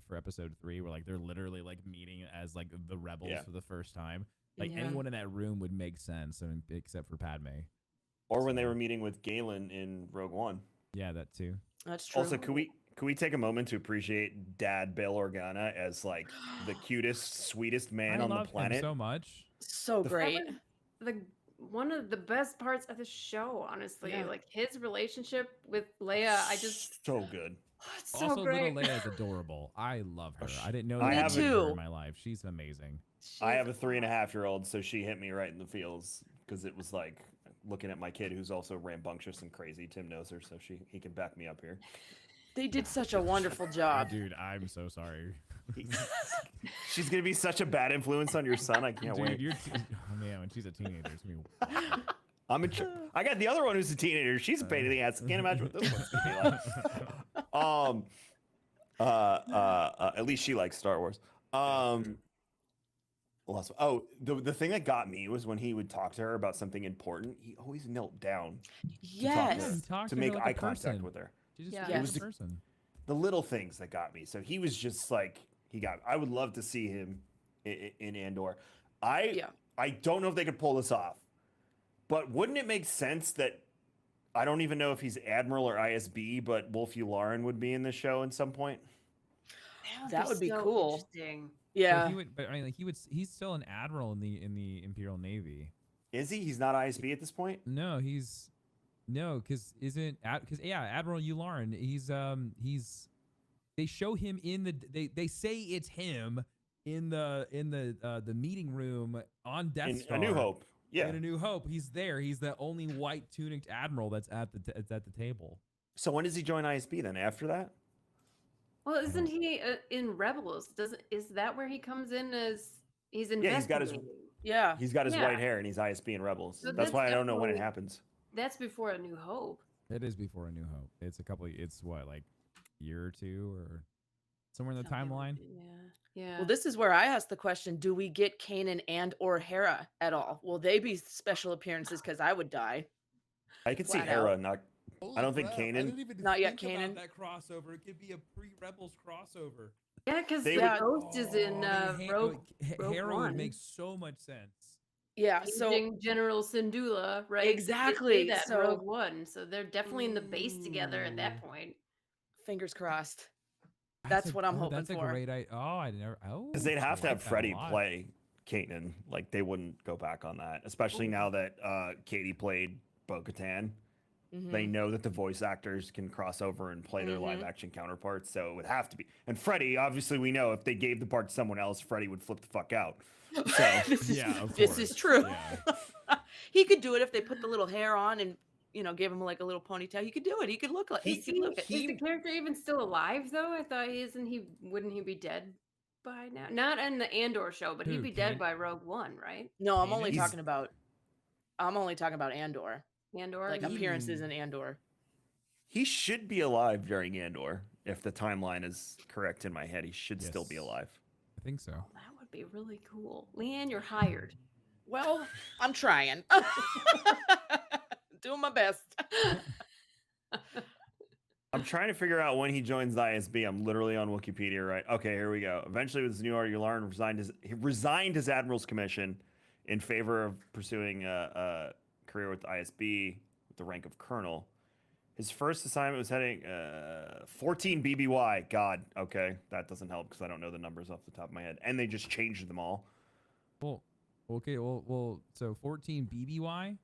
B: for episode 3, where like they're literally like meeting as like the rebels
A: Yeah.
B: for the first time. Like
C: Yeah.
B: anyone in that room would make sense, I mean, except for Padme.
A: Or when they were meeting with Galen in Rogue One.
B: Yeah, that too.
C: That's true.
A: Also, could we take a moment to appreciate Dad Bail Organa as like the cutest, sweetest man
B: I
A: on the
B: love him
A: planet?
B: so much.
C: so great.
D: One of the best parts of the show, honestly.
C: Yeah.
D: Like his relationship with Leia, I just
A: so good.
D: it's so
B: Also,
D: great.
B: little Leia is adorable. I love her. I didn't know
A: I
B: that
A: have
B: I
C: a-
B: her in my life. She's amazing.
A: I
D: She's
A: have a 3.5-year-old, so she hit me right in the feels because it was like looking at my kid who's also rambunctious and crazy. Tim knows her, so he can back me up here.
C: They did such a wonderful
B: Oh,
C: job.
B: dude, I'm so sorry.
A: She's gonna be such a bad influence on your son. I can't
B: Dude,
A: wait.
B: oh man, when she's a teenager, it's gonna be
A: I got the other one who's a teenager. She's a pain in the ass. I can't imagine what this one's gonna be like. At least she likes Star Wars. The thing that got me was when he would talk to her about something important. He always knelt down
C: Yes.
A: to make eye contact with her.
B: She's just
D: Yeah.
B: a
C: Yes.
B: good person.
A: The little things that got me. So he was just like I would love to see him in Andor. I don't know if they could pull this off, but wouldn't it make sense that I don't even know if he's Admiral or ISB, but Wolf Yularen would be in the show at some point?
C: That would be
D: so
C: cool.
D: Interesting.
C: Yeah.
B: But I mean, like he's still an admiral in the Imperial Navy.
A: Is he? He's not ISB at this point?
B: No, because Admiral Yularen. He's they show him in they say it's him in the meeting room on Death
A: In
B: Star.
A: A New Hope. Yeah.
B: In A New Hope, he's there. He's the only white tunicked admiral that's at the table.
A: So when does he join ISB then? After that?
D: Well, isn't he in Rebels? Is that where he comes in as he's investigating?
A: Yeah, he's got his
C: Yeah.
A: He's got his
D: Yeah.
A: white hair and he's ISB in Rebels.
D: So
A: That's
D: that's
A: why I don't know when it
D: definitely-
A: happens.
D: That's before A New Hope.
B: It is before A New Hope. It's it's what, like a year or two or somewhere in the
D: Something
B: timeline.
D: Yeah.
C: Well, this is where I ask the question: do we get Kanan and or Hera at all? Will they be special appearances? Because I would die.
A: I could see
C: Flat
A: Hera
C: out.
A: not. I don't think Kanan.
C: Not yet, Kanan.
B: That crossover. It could be a pre-Rebels crossover.
D: Yeah, because
A: They
D: the
A: would-
D: Ghost is in Rogue
B: Hera would
D: One.
B: make so much sense.
C: Yeah. So
D: Using General Syndulla, right? They
C: Exactly,
D: say that in
C: so-
D: Rogue One, so they're definitely in the base together at that point.
C: fingers crossed. That's what I'm hoping
B: That's
C: for.
B: a great idea. Oh, I never. Oh,
A: Because they'd have to
B: I
A: have
B: like that a
A: Freddie
B: lot.
A: play Kanan. Like they wouldn't go back on that, especially now that Katie played Bo-Katan.
C: Mhm.
A: They know that the voice actors can cross over and play their live action counterparts, so it would have to be. And Freddie, obviously, we know if they gave the part to someone else, Freddie would flip the fuck out. So
C: this is,
B: Yeah, of
C: this
B: course.
C: is true.
B: Yeah.
C: He could do it if they put the little hair on and gave him like a little ponytail. He could do it. He could look like he could look.
D: Is the character even still alive though? I thought wouldn't he be dead by now? Not in the Andor show, but
B: Who,
D: he'd be dead
B: Kanan?
D: by Rogue One, right?
C: No, I'm only
A: He's-
C: talking about. Andor.
D: Andor.
C: Like appearances in Andor.
A: he should be alive during Andor. If the timeline is correct in my head, he should still be
B: Yes.
A: alive.
B: I think so.
D: That would be really cool. LeeAnn, you're hired.
C: Well, I'm trying. Doing my best.
A: I'm trying to figure out when he joins the ISB. I'm literally on Wikipedia, right? Okay, here we go. Eventually, with his new order, Yularen resigned his admiral's commission in favor of pursuing a career with the ISB with the rank of colonel. His first assignment was heading 14 BBY. God, okay, that doesn't help because I don't know the numbers off the top of my head, and they just changed them all.
B: Well, okay. Well. So 14 BBY.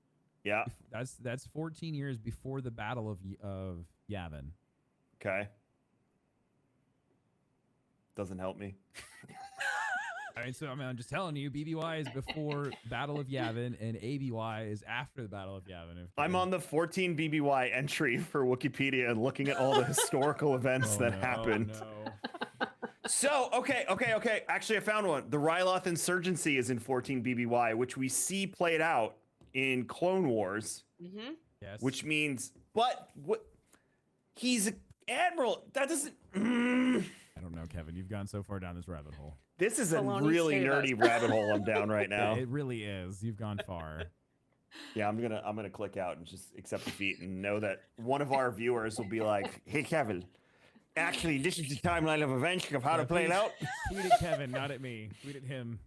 A: Yeah.
B: That's 14 years before the Battle of Yavin.
A: Okay. Doesn't help me.
B: I mean, so I'm just telling you, BBY is before Battle of Yavin, and ABY is after the Battle of Yavin.
A: I'm on the 14 BBY entry for Wikipedia and looking at all the historical events that happened.
B: No.
A: So, okay. Actually, I found one. The Ryloth Insurgency is in 14 BBY, which we see played out in Clone Wars.
C: Mm-hmm.
B: Yes.
A: Which means, what? He's an admiral. That doesn't.
B: I don't know, Kevin. You've gone so far down this rabbit hole.
A: This is a
C: Baloney
A: really
C: save us.
A: nerdy rabbit hole I'm down right now.
B: It really is. You've gone far.
A: Yeah, I'm gonna click out and just accept defeat and know that one of our viewers will be like, "Hey, Kevin, actually, this is the timeline of events of how to play it out."
B: Tweet at Kevin, not at me. Tweet at him.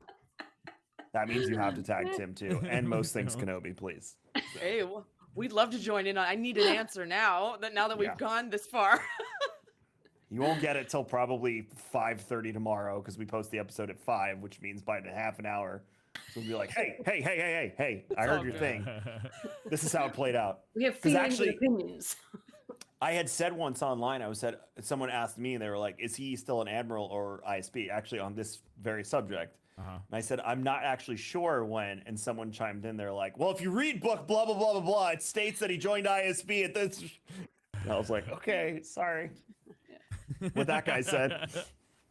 A: That means you have to tag Tim too, and MostThingsKenobi, please.
C: Hey, well, we'd love to join in. I need an answer now that we've gone this far.
A: You won't get it till probably 5:30 tomorrow because we post the episode at 5, which means by the half an hour. So we'll be like, hey, I heard your thing. This is how it played out.
D: We have feelings and opinions.
A: I had said once online, someone asked me, and they were like, is he still an admiral or ISB? Actually, on this very subject. And I said, I'm not actually sure when. And someone chimed in, they're like, well, if you read book blah, blah, blah, blah, blah, it states that he joined ISB at this. And I was like, okay, sorry. What that guy said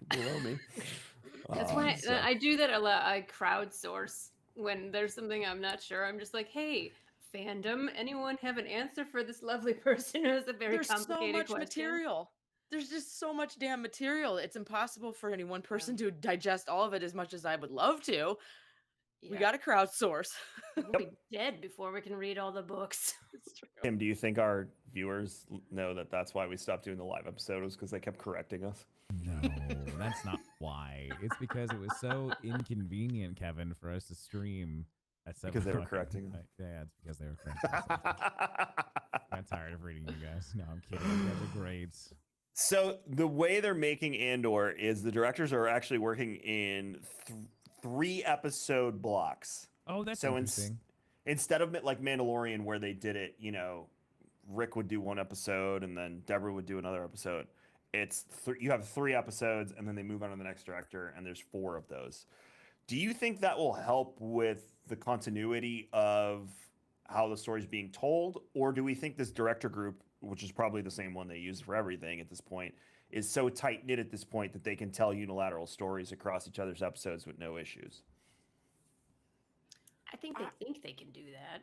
A: below me.
D: That's why I do that a lot. I crowdsource when there's something I'm not sure. I'm just like, hey, fandom, anyone have an answer for this lovely person who has a very complicated
C: so much
D: question?
C: material. There's just so much damn material. It's impossible for any one person to digest all of it as much as I would love to. We got to crowdsource.
D: We'll be dead before we can read all the books.
A: Tim, do you think our viewers know that that's why we stopped doing the live episodes? Because they kept correcting us?
B: No, that's not why. It's because it was so inconvenient, Kevin, for us to stream at 7
A: Because they were
B: o'clock.
A: correcting us.
B: Yeah, it's because they were correcting us. I'm tired of reading you guys. No, I'm kidding. You guys are great.
A: So the way they're making Andor is the directors are actually working in 3 episode blocks.
B: Oh, that's
A: so
B: interesting.
A: Instead of like Mandalorian, where they did it, Rick would do one episode and then Deborah would do another episode. It's you have 3 episodes and then they move on to the next director, and there's 4 of those. Do you think that will help with the continuity of how the story's being told, or do we think this director group, which is probably the same one they use for everything at this point, is so tight knit at this point that they can tell unilateral stories across each other's episodes with no issues?
D: I think they can do that.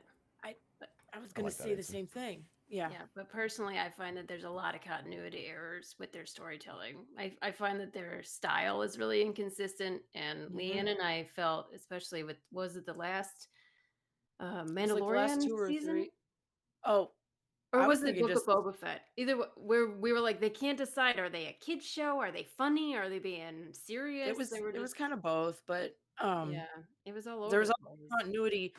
C: I was going to say the same thing. Yeah,
D: but personally, I find that there's a lot of continuity errors with their storytelling. I find that their style is really inconsistent, and LeeAnn and I felt, especially with, was it the last Mandalorian
C: like the last 2 or
D: season?
C: 3. Oh,
D: or was it Book of Boba Fett? Either where we were like, they can't decide: are they a kids show? Are they funny? Are they being serious?
C: It was kind of both, but
D: yeah, it was all over.
C: There was all continuity.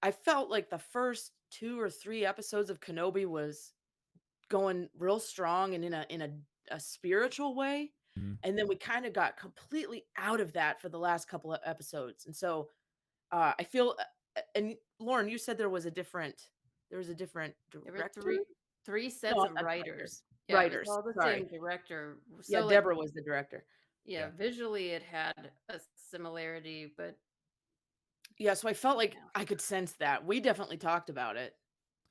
C: I felt like the first 2 or 3 episodes of Kenobi was going real strong and in a spiritual way, and then we kind of got completely out of that for the last couple of episodes. And so I feel, and Lauren, you said there was a different director.
D: There were 3 sets of writers.
C: Yeah, writers,
D: all the same director.
C: So yeah, Deborah was the director.
D: Yeah, visually it had a similarity, but
C: yeah, so I felt like I could sense that. We definitely talked about it.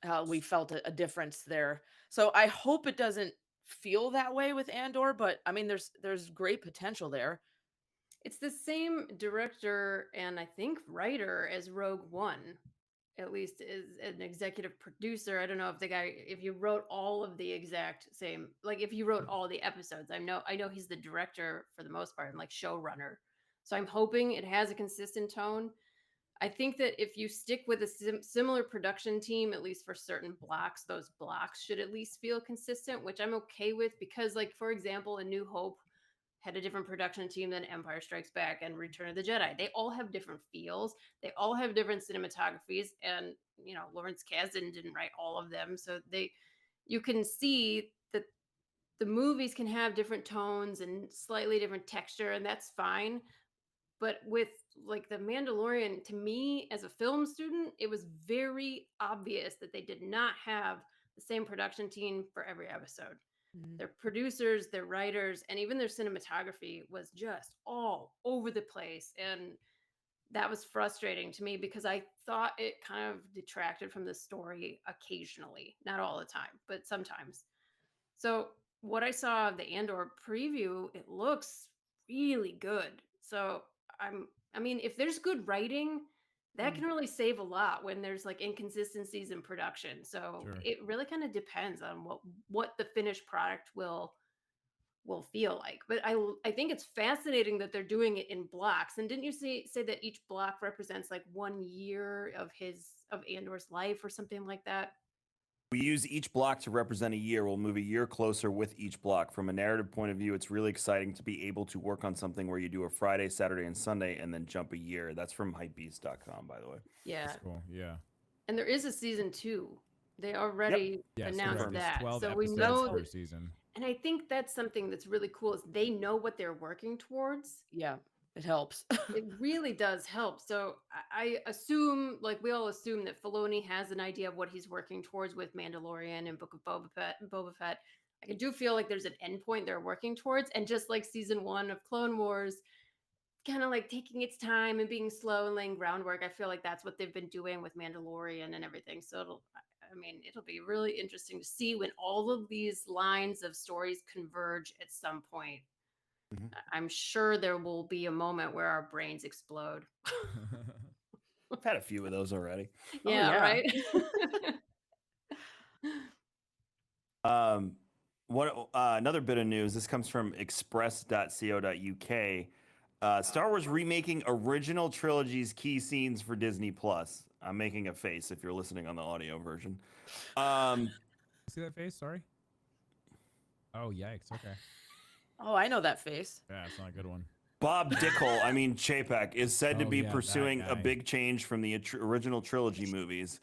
C: How we felt a difference there. So I hope it doesn't feel that way with Andor, but I mean, there's great potential there.
D: It's the same director and I think writer as Rogue One, at least is an executive producer. I don't know if you wrote all of the exact same, like if you wrote all the episodes. I know he's the director for the most part and like showrunner. So I'm hoping it has a consistent tone. I think that if you stick with a similar production team, at least for certain blocks, those blocks should at least feel consistent, which I'm okay with because, like, for example, A New Hope had a different production team than Empire Strikes Back and Return of the Jedi. They all have different feels. They all have different cinematographies. And, Lawrence Kasdan didn't write all of them. So you can see that the movies can have different tones and slightly different texture, and that's fine. But with like The Mandalorian, to me as a film student, it was very obvious that they did not have the same production team for every episode. Their producers, their writers, and even their cinematography was just all over the place. And that was frustrating to me because I thought it kind of detracted from the story occasionally, not all the time, but sometimes. So what I saw of the Andor preview, it looks really good. So I mean, if there's good writing, that can really save a lot when there's like inconsistencies in production. So
B: Sure.
D: it really kind of depends on what the finished product will feel like. But I think it's fascinating that they're doing it in blocks. And didn't you say that each block represents like 1 year of Andor's life or something like that?
A: We use each block to represent a year. We'll move a year closer with each block. From a narrative point of view, it's really exciting to be able to work on something where you do a Friday, Saturday, and Sunday, and then jump a year. That's from hypebeast.com, by the way.
D: Yeah.
B: That's cool. Yeah.
D: And there is a season 2. They already
B: Yes.
D: announced
B: There's
D: that.
B: 12
D: So we
B: episodes
D: know
B: per
D: that,
B: season.
D: and I think that's something that's really cool is they know what they're working towards.
C: Yeah, it helps.
D: It really does help. So I assume, like we all assume, that Filoni has an idea of what he's working towards with Mandalorian and Book of Boba Fett. I do feel like there's an endpoint they're working towards, and just like season 1 of Clone Wars, kind of like taking its time and being slow and laying groundwork. I feel like that's what they've been doing with Mandalorian and everything. So it'll be really interesting to see when all of these lines of stories converge at some point.
A: Mhm.
D: I'm sure there will be a moment where our brains explode.
A: I've had a few of those already.
D: Yeah,
C: yeah.
D: right.
A: Another bit of news. This comes from express.co.uk. Star Wars remaking original trilogy's key scenes for Disney Plus. I'm making a face if you're listening on the audio version.
B: See that face? Sorry. Oh, yikes. Okay.
C: Oh, I know that face.
B: Yeah, it's not a good one.
A: Bob Chapek is said to
B: Oh,
A: be
B: yeah, that
A: pursuing a
B: guy.
A: big change from the original trilogy movies.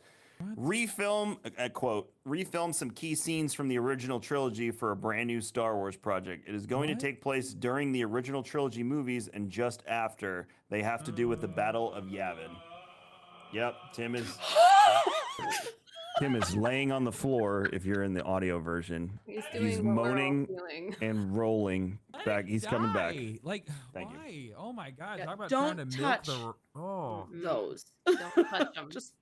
B: What?
A: Refilm some key scenes from the original trilogy for a brand new Star Wars project. It is going to
B: What?
A: take place during the original trilogy movies and just after. They have to do with the Battle of Yavin. Yep, Tim is laying on the floor if you're in the audio version.
D: He's doing
A: He's
D: what we're all
A: moaning
D: feeling.
A: and rolling back. He's coming back.
B: Like,
A: Thank you.
B: why? Oh my God!
C: Yeah,
B: Talk about
C: don't
B: trying to milk
C: touch
B: the. Oh,
C: Those.
D: Don't touch them.
C: Just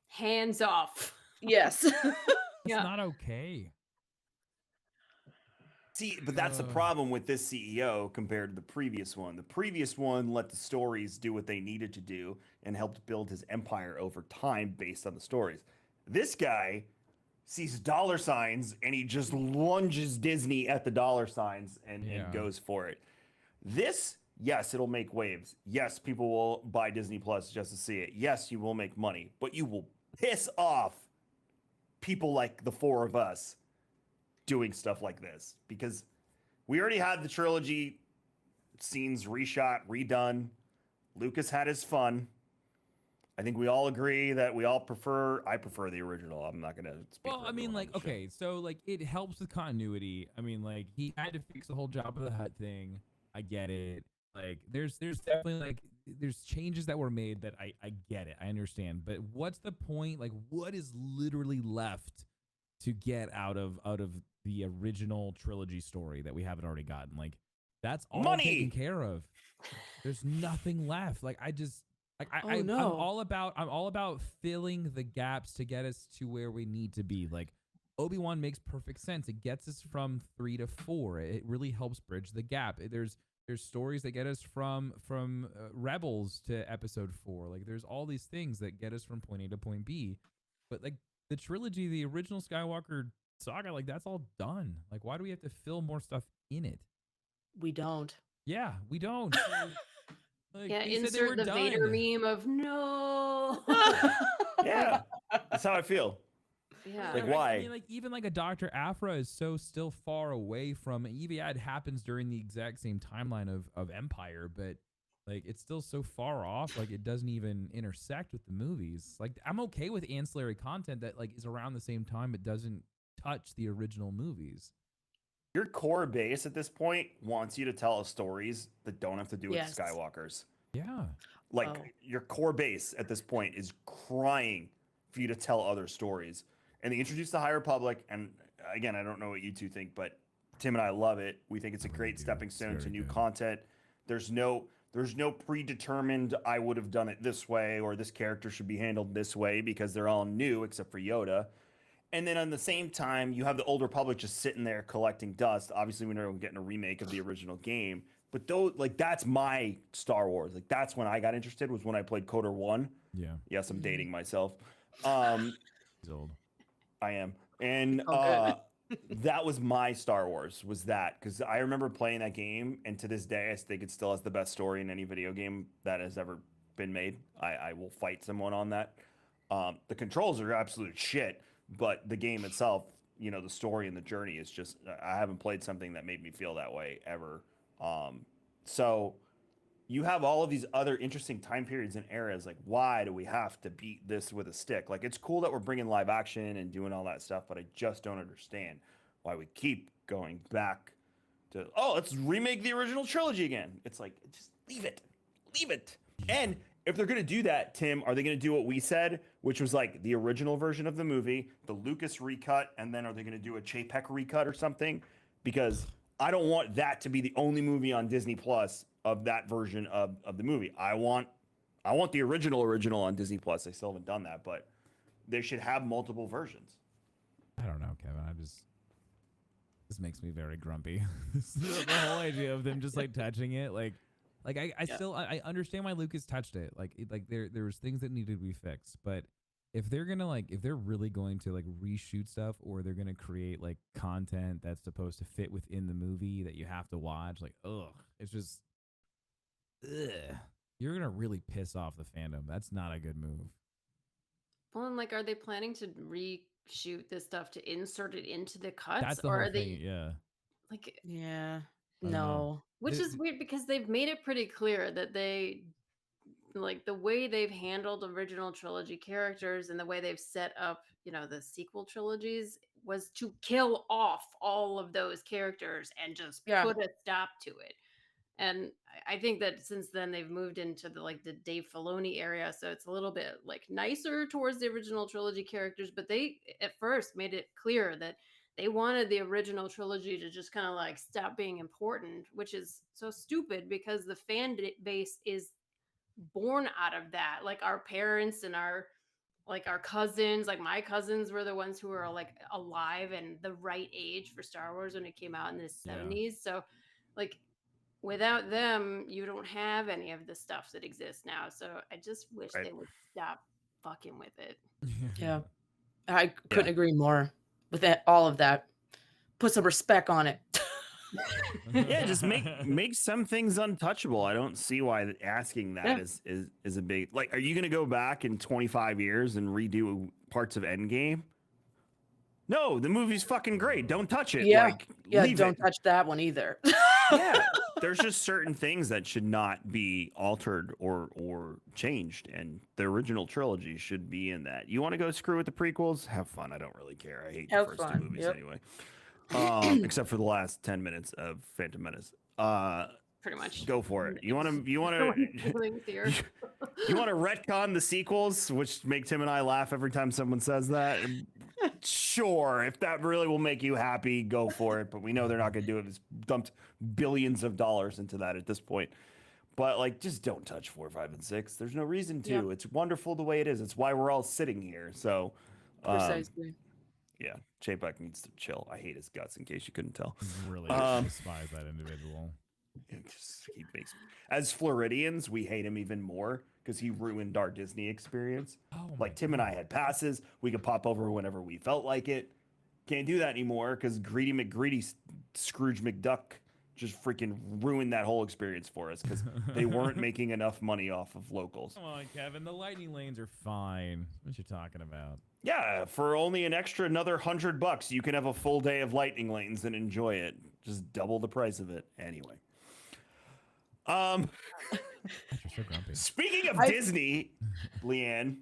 D: Hands off.
C: yes.
B: it's
D: Yeah.
B: not okay.
A: See, but that's the problem with this CEO compared to the previous one. The previous one let the stories do what they needed to do and helped build his empire over time based on the stories. This guy sees dollar signs and he just lunges Disney at the dollar signs and goes for it. This, yes, it'll make waves. Yes, people will buy Disney Plus just to see it. Yes, you will make money, but you will piss off people like the four of us doing stuff like this because we already had the trilogy scenes reshot, redone. Lucas had his fun. I think we all agree that I prefer the original. I'm not going to speak
B: Well,
A: for
B: I mean,
A: everyone
B: like,
A: on the show.
B: okay, so like it helps with continuity. I mean, like he had to fix the whole Jabba the Hutt thing. I get it. Like, there's definitely like there's changes that were made that I get it. I understand. But what's the point? Like, what is literally left to get out of the original trilogy story that we haven't already gotten? Like, that's all
A: Money!
B: taken care of. There's nothing left. Like, I just like I'm
C: no.
B: all about filling the gaps to get us to where we need to be. Like, Obi-Wan makes perfect sense. It gets us from 3 to 4. It really helps bridge the gap. There's stories that get us from Rebels to Episode 4. Like, there's all these things that get us from point A to point B. But like the trilogy, the original Skywalker saga, like that's all done. Like, why do we have to fill more stuff in it?
C: We don't.
B: Yeah, we don't. Like,
D: Yeah,
B: they said they
D: insert
B: were
D: the
B: done.
D: Vader meme of no.
A: Yeah, that's how I feel.
D: Yeah.
A: Like,
B: I
A: why?
B: mean, like, even like a Dr. Aphra is so still far away from even. Yeah, it happens during the exact same timeline of Empire, but like it's still so far off. Like, it doesn't even intersect with the movies. Like, I'm okay with ancillary content that like is around the same time. It doesn't touch the original movies.
A: Your core base at this point wants you to tell stories that don't have to do with
C: Yes.
A: the Skywalkers.
B: Yeah.
A: Like,
C: Oh.
A: your core base at this point is crying for you to tell other stories. And they introduced the High Republic, and again, I don't know what you two think, but Tim and I love it. We think it's a great stepping stone to new content. There's no predetermined, I would have done it this way or this character should be handled this way, because they're all new except for Yoda. And then on the same time, you have the Old Republic just sitting there collecting dust. Obviously, we know we're getting a remake of the original game, but those, like, that's my Star Wars. Like, that's when I got interested, was when I played KOTOR 1.
B: Yeah.
A: Yes, I'm dating myself.
B: He's old.
A: I am. And that was my Star Wars, was that, because I remember playing that game, and to this day I think it still has the best story in any video game that has ever been made. I will fight someone on that. The controls are absolute shit, but the game itself, you know, the story and the journey is just, I haven't played something that made me feel that way ever. So you have all of these other interesting time periods and eras. Like, why do we have to beat this with a stick? Like, it's cool that we're bringing live action and doing all that stuff, but I just don't understand why we keep going back to, oh, let's remake the original trilogy again. It's like, just leave it. And if they're going to do that, Tim, are they going to do what we said, which was like the original version of the movie, the Lucas recut, and then are they going to do a Chapek recut or something? Because I don't want that to be the only movie on Disney Plus of that version of the movie. I want the original on Disney Plus. They still haven't done that, but they should have multiple versions.
B: I don't know, Kevin. This makes me very grumpy. The whole idea of them just like touching it, like I understand why Lucas touched it. Like there was things that needed to be fixed, but if they're really going to like reshoot stuff, or they're gonna create like content that's supposed to fit within the movie that you have to watch, like, it's just, you're gonna really piss off the fandom. That's not a good move.
D: Well, and like, are they planning to reshoot this stuff to insert it into the cuts?
B: That's the
D: or
B: whole
D: are they
B: thing. Yeah.
D: like,
C: Yeah.
B: I don't know.
C: No.
D: which is weird because they've made it pretty clear that they, like, the way they've handled original trilogy characters and the way they've set up, you know, the sequel trilogies was to kill off all of those characters and just
C: Yeah.
D: put a stop to it. And I think that since then they've moved into the Dave Filoni area, so it's a little bit like nicer towards the original trilogy characters. But they at first made it clear that they wanted the original trilogy to just kind of like stop being important, which is so stupid because the fan base is born out of that. Like our parents and our cousins, like my cousins were the ones who were like alive and the right age for Star Wars when it came out in the 70s. So like, without them, you don't have any of the stuff that exists now. So I just wish they would stop fucking with it.
C: Yeah. I couldn't agree more with that, all of that. Put some respect on it.
A: Yeah, just make some things untouchable. I don't see why asking that is a big, like, are you going to go back in 25 years and redo parts of Endgame? No, the movie's fucking great. Don't touch it.
C: Yeah.
A: Like, leave
C: Don't
A: it.
C: touch that one either.
A: Yeah, there's just certain things that should not be altered or changed, and the original trilogy should be in that. You want to go screw with the prequels? Have fun. I don't really care. I hate the first two movies anyway. Except for the last 10 minutes of Phantom Menace.
D: Pretty much.
A: Go for it. You want to you want to retcon the sequels, which make Tim and I laugh every time someone says that. Sure, if that really will make you happy, go for it. But we know they're not going to do it. It's dumped billions of dollars into that at this point. But like, just don't touch 4, 5, and 6. There's no reason to. Yeah. It's wonderful the way it is. It's why we're all sitting here. So,
C: precisely.
A: Yeah, Chapek needs to chill. I hate his guts, in case you couldn't tell.
B: Really despise that individual.
A: He makes, as Floridians, we hate him even more because he ruined our Disney experience. Like, Tim and I had passes. We could pop over whenever we felt like it. Can't do that anymore because Greedy McGreedy Scrooge McDuck just freaking ruined that whole experience for us because they weren't making enough money off of locals.
B: Come on, Kevin. The lightning lanes are fine. What you talking about?
A: Yeah, for only another $100, you can have a full day of lightning lanes and enjoy it. Just double the price of it anyway.
B: You're so grumpy.
A: Speaking of Disney, LeeAnn,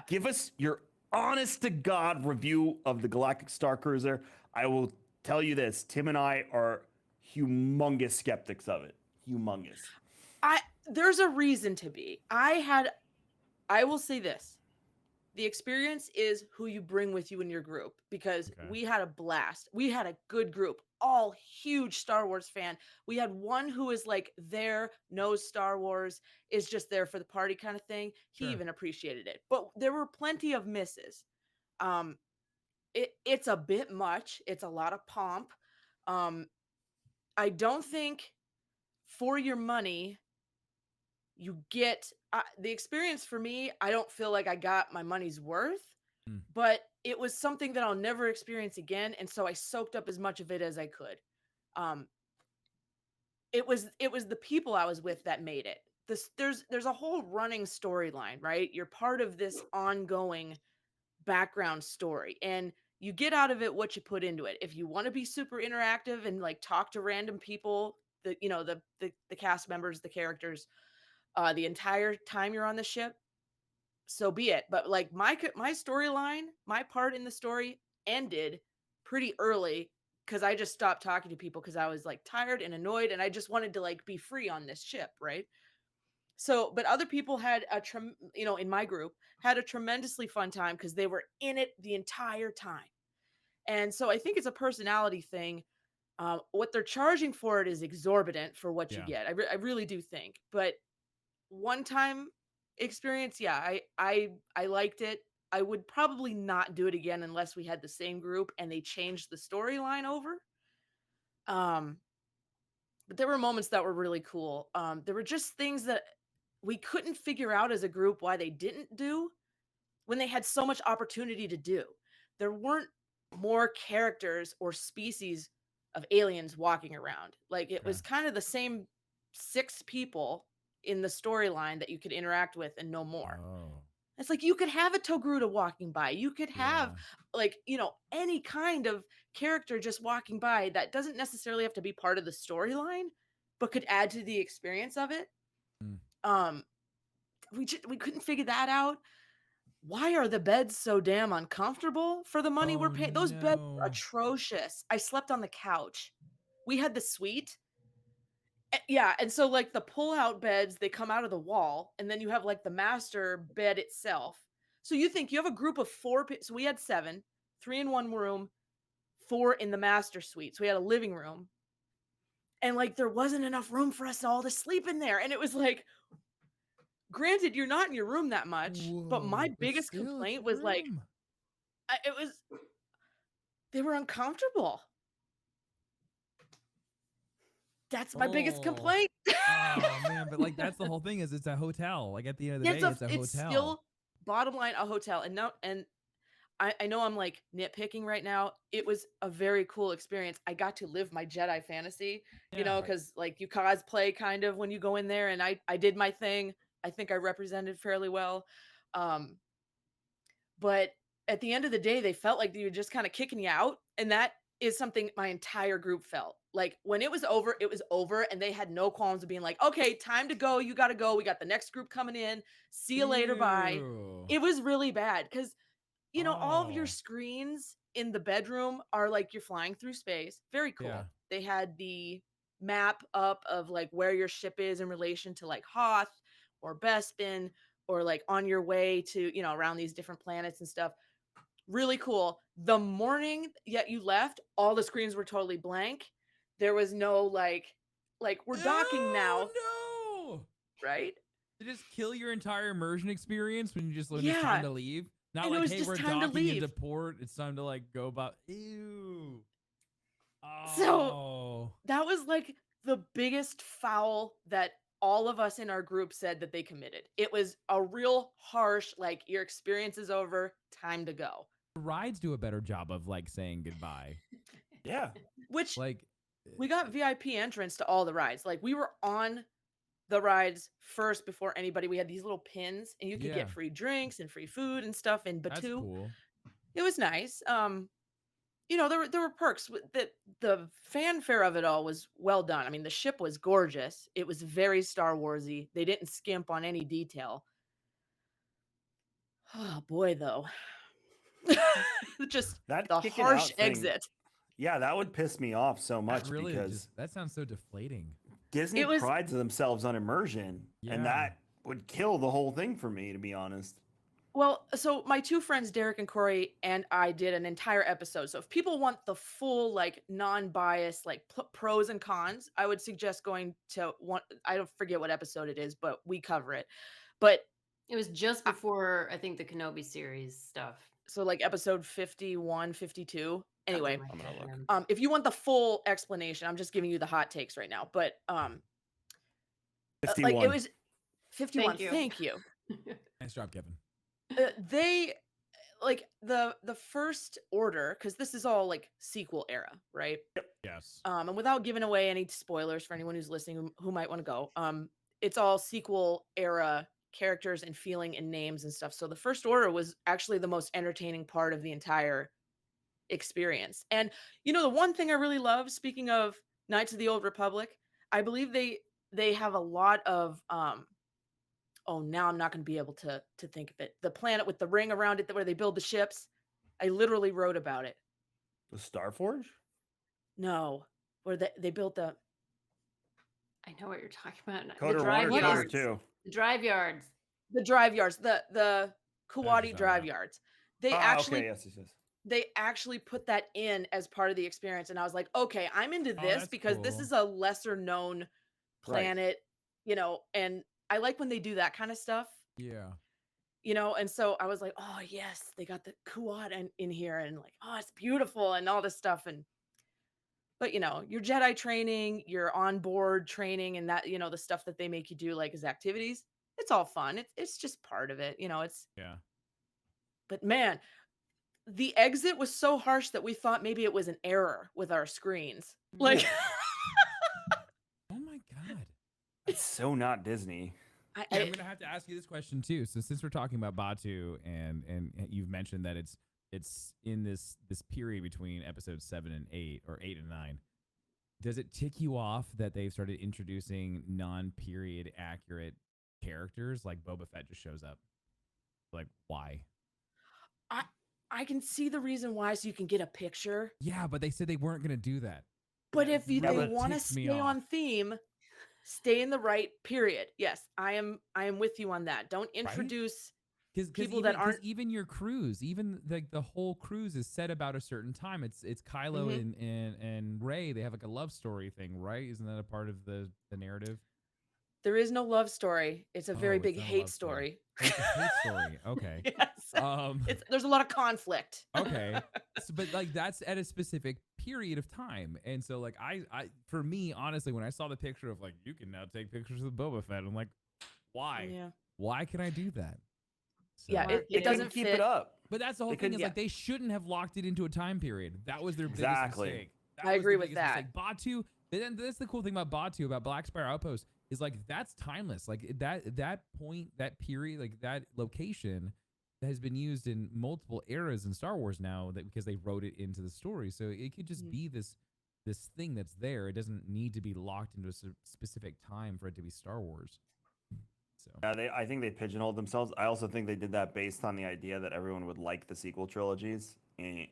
A: give us your honest to God review of the Galactic Starcruiser. I will tell you this: Tim and I are humongous skeptics of it. Humongous.
C: There's a reason to be. I will say this: The experience is who you bring with you in your group, because
B: Okay.
C: we had a blast. We had a good group, all huge Star Wars fan. We had one who is like there, knows Star Wars, is just there for the party kind of thing. He
B: Sure.
C: even appreciated it. But there were plenty of misses. It's a bit much. It's a lot of pomp. I don't think for your money you get the experience. For me, I don't feel like I got my money's worth, but it was something that I'll never experience again, and so I soaked up as much of it as I could. It was the people I was with that made it. There's a whole running storyline, right? You're part of this ongoing background story, and you get out of it what you put into it. If you want to be super interactive and like talk to random people, the cast members, the characters, the entire time you're on the ship, so be it. But like my storyline, my part in the story ended pretty early because I just stopped talking to people because I was like tired and annoyed, and I just wanted to like be free on this ship, right? So, but other people had in my group had a tremendously fun time because they were in it the entire time. And so I think it's a personality thing. What they're charging for it is exorbitant for what you get. I really do think. But one time experience, yeah, I liked it. I would probably not do it again unless we had the same group and they changed the storyline over. But there were moments that were really cool. There were just things that we couldn't figure out as a group why they didn't do when they had so much opportunity to do. There weren't more characters or species of aliens walking around. Like it was kind of the same 6 people in the storyline that you could interact with and no more.
B: Oh.
C: It's like you could have a Togruta walking by. You could have any kind of character just walking by that doesn't necessarily have to be part of the storyline, but could add to the experience of it. We couldn't figure that out. Why are the beds so damn uncomfortable for the money we're paying? Those beds are atrocious. I slept on the couch. We had the suite. Yeah, and so like the pull-out beds, they come out of the wall, and then you have like the master bed itself. So you think you have a group of 4 so we had 7, 3 in one room, 4 in the master suite. So we had a living room. And like there wasn't enough room for us all to sleep in there. And it was like, granted, you're not in your room that much, but my biggest complaint was like, they were uncomfortable. That's my biggest complaint.
B: Oh man, but like that's the whole thing, is it's a hotel. Like at the end of the day, it's a hotel. It's
C: still bottom line a hotel. And I know I'm like nitpicking right now. It was a very cool experience. I got to live my Jedi fantasy, because like you cosplay kind of when you go in there, and I did my thing. I think I represented fairly well. But at the end of the day, they felt like they were just kind of kicking you out. And that is something my entire group felt. Like when it was over, and they had no qualms of being like, okay, time to go. You got to go. We got the next group coming in. See you later. Bye. It was really bad because, all of your screens in the bedroom are like you're flying through space. Very cool. Yeah. They had the map up of like where your ship is in relation to like Hoth or Bespin, or like on your way to, around these different planets and stuff. Really cool. The morning yet you left, all the screens were totally blank. There was no like we're docking now.
B: No.
C: Right?
B: To just kill your entire immersion experience when you just learn it's time to leave. Not
C: and
B: like, hey, we're docking into port. It's time to like go about. Ew. Oh.
C: So that was like the biggest foul that all of us in our group said that they committed. It was a real harsh, like, your experience is over, time to go.
B: Rides do a better job of like saying goodbye.
A: Yeah.
C: Which
B: like
C: we got VIP entrance to all the rides. Like we were on the rides first before anybody. We had these little pins and you could get free drinks and free food and stuff in Batu.
B: That's cool.
C: It was nice. There were perks. The fanfare of it all was well done. I mean, the ship was gorgeous. It was very Star Warsy. They didn't skimp on any detail. Oh boy, though. Just
A: that
C: the harsh exit.
A: Yeah, that would piss me off so much because
B: that sounds so deflating.
A: Disney prides themselves on immersion, and that would kill the whole thing for me, to be honest.
C: Well, so my two friends, Derek and Corey, and I did an entire episode. So if people want the full, like, non-biased, like, pros and cons, I would suggest going to one. I don't forget what episode it is, but we cover it. But
D: It was just before, I think, the Kenobi series stuff.
C: so like episode 51, 52. Anyway,
A: I'm gonna look.
C: if you want the full explanation, I'm just giving you the hot takes right now. But like
A: 51.
C: it was 51.
D: Thank you.
C: Thank you.
B: Nice job, Kevin.
C: They like the first order, because this is all like sequel era, right?
B: Yes.
C: And without giving away any spoilers for anyone who's listening who might want to go, it's all sequel era characters and feeling and names and stuff. So the first order was actually the most entertaining part of the entire experience. And the one thing I really love, speaking of Knights of the Old Republic, I believe they have a lot of oh, now I'm not going to be able to think of it. The planet with the ring around it where they build the ships. I literally wrote about it.
A: The Starforge?
C: No, where they built the
D: I know what you're talking about.
A: Coder
D: The
A: 1 or
D: drive
A: Coder
D: yards.
A: 2?
D: The drive yards.
C: the drive yards, the Kuwati
B: talking
C: drive
B: about.
C: yards. They
A: Ah,
C: actually
A: okay, yes.
C: they actually put that in as part of the experience, and I was like, okay, I'm into
B: Oh,
C: this
B: that's
C: because this
B: cool.
C: is a lesser known planet, and I like when they do that kind of stuff.
B: Yeah.
C: And so I was like, oh yes, they got the Kuwat in here, and like, oh, it's beautiful and all this stuff. But your Jedi training, your onboard training, and that, the stuff that they make you do like as activities, it's all fun. It's just part of it.
B: Yeah.
C: But man, the exit was so harsh that we thought maybe it was an error with our screens. Like
B: Oh my god.
A: It's so not Disney.
B: Yeah, I'm gonna have to ask you this question too. So since we're talking about Batu and you've mentioned that it's in this period between episodes 7 and 8 or 8 and 9, does it tick you off that they've started introducing non-period accurate characters like Boba Fett just shows up? Like, why?
C: I can see the reason why, so you can get a picture.
B: Yeah, but they said they weren't gonna do that.
C: But if they
B: really
C: want to
B: ticks me
C: stay
B: off.
C: on theme, stay in the right period. Yes, I am with you on that. Don't introduce people that aren't
B: even your cruise, even like the whole cruise is set about a certain time. It's Kylo and Rey. They have like a love story thing, right? Isn't that a part of the narrative?
C: There is no love story. It's a very
B: Oh,
C: big
B: it's not a
C: hate
B: love story.
C: story.
B: Oh, it's a hate story. Okay.
C: Yes. There's a lot of conflict.
B: Okay. But like that's at a specific period of time. And so like I for me, honestly, when I saw the picture of like, you can now take pictures with Boba Fett, I'm like, why?
C: Yeah.
B: Why can I do that? So,
C: Yeah,
D: It
C: it doesn't
A: keep
C: fit.
A: it up.
B: but that's the whole
A: They
B: thing
A: couldn't-
B: is like they shouldn't have locked it into a time period. That was their
A: Exactly.
B: biggest mistake.
C: I
B: was
C: agree
B: the
C: with
B: biggest
C: that.
B: mistake. Batu, then that's the cool thing about Batu, about Black Spire Outpost, is like that's timeless. Like that point, that period, like that location has been used in multiple eras in Star Wars now, that because they wrote it into the story. So it could just be this thing that's there. It doesn't need to be locked into a specific time for it to be Star Wars. So
A: Yeah, I think they pigeonholed themselves. I also think they did that based on the idea that everyone would like the sequel trilogies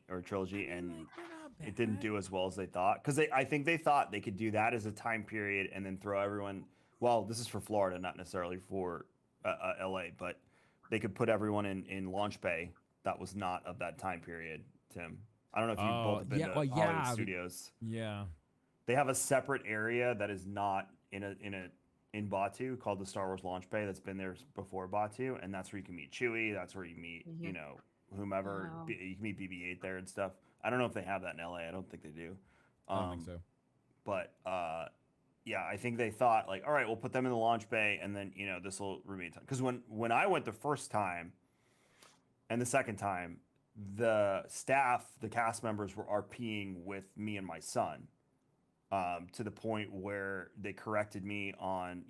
A: or trilogy, and it didn't do as well as they thought. Because I think they thought they could do that as a time period and then throw everyone. Well, this is for Florida, not necessarily for LA, but they could put everyone in Launch Bay that was not of that time period. Tim, I don't know if you've both been to Hollywood Studios.
B: Yeah.
A: They have a separate area that is not in Batu called the Star Wars Launch Bay that's been there before Batu, and that's where you can meet Chewie. That's where you meet, whomever.
D: Wow.
A: You can meet BB-8 there and stuff. I don't know if they have that in LA. I don't think they do.
B: I don't think so.
A: But yeah, I think they thought like, all right, we'll put them in the Launch Bay, and then this will remain time. Because when I went the first time and the second time, the staff, the cast members were RPing with me and my son. To the point where they corrected me on,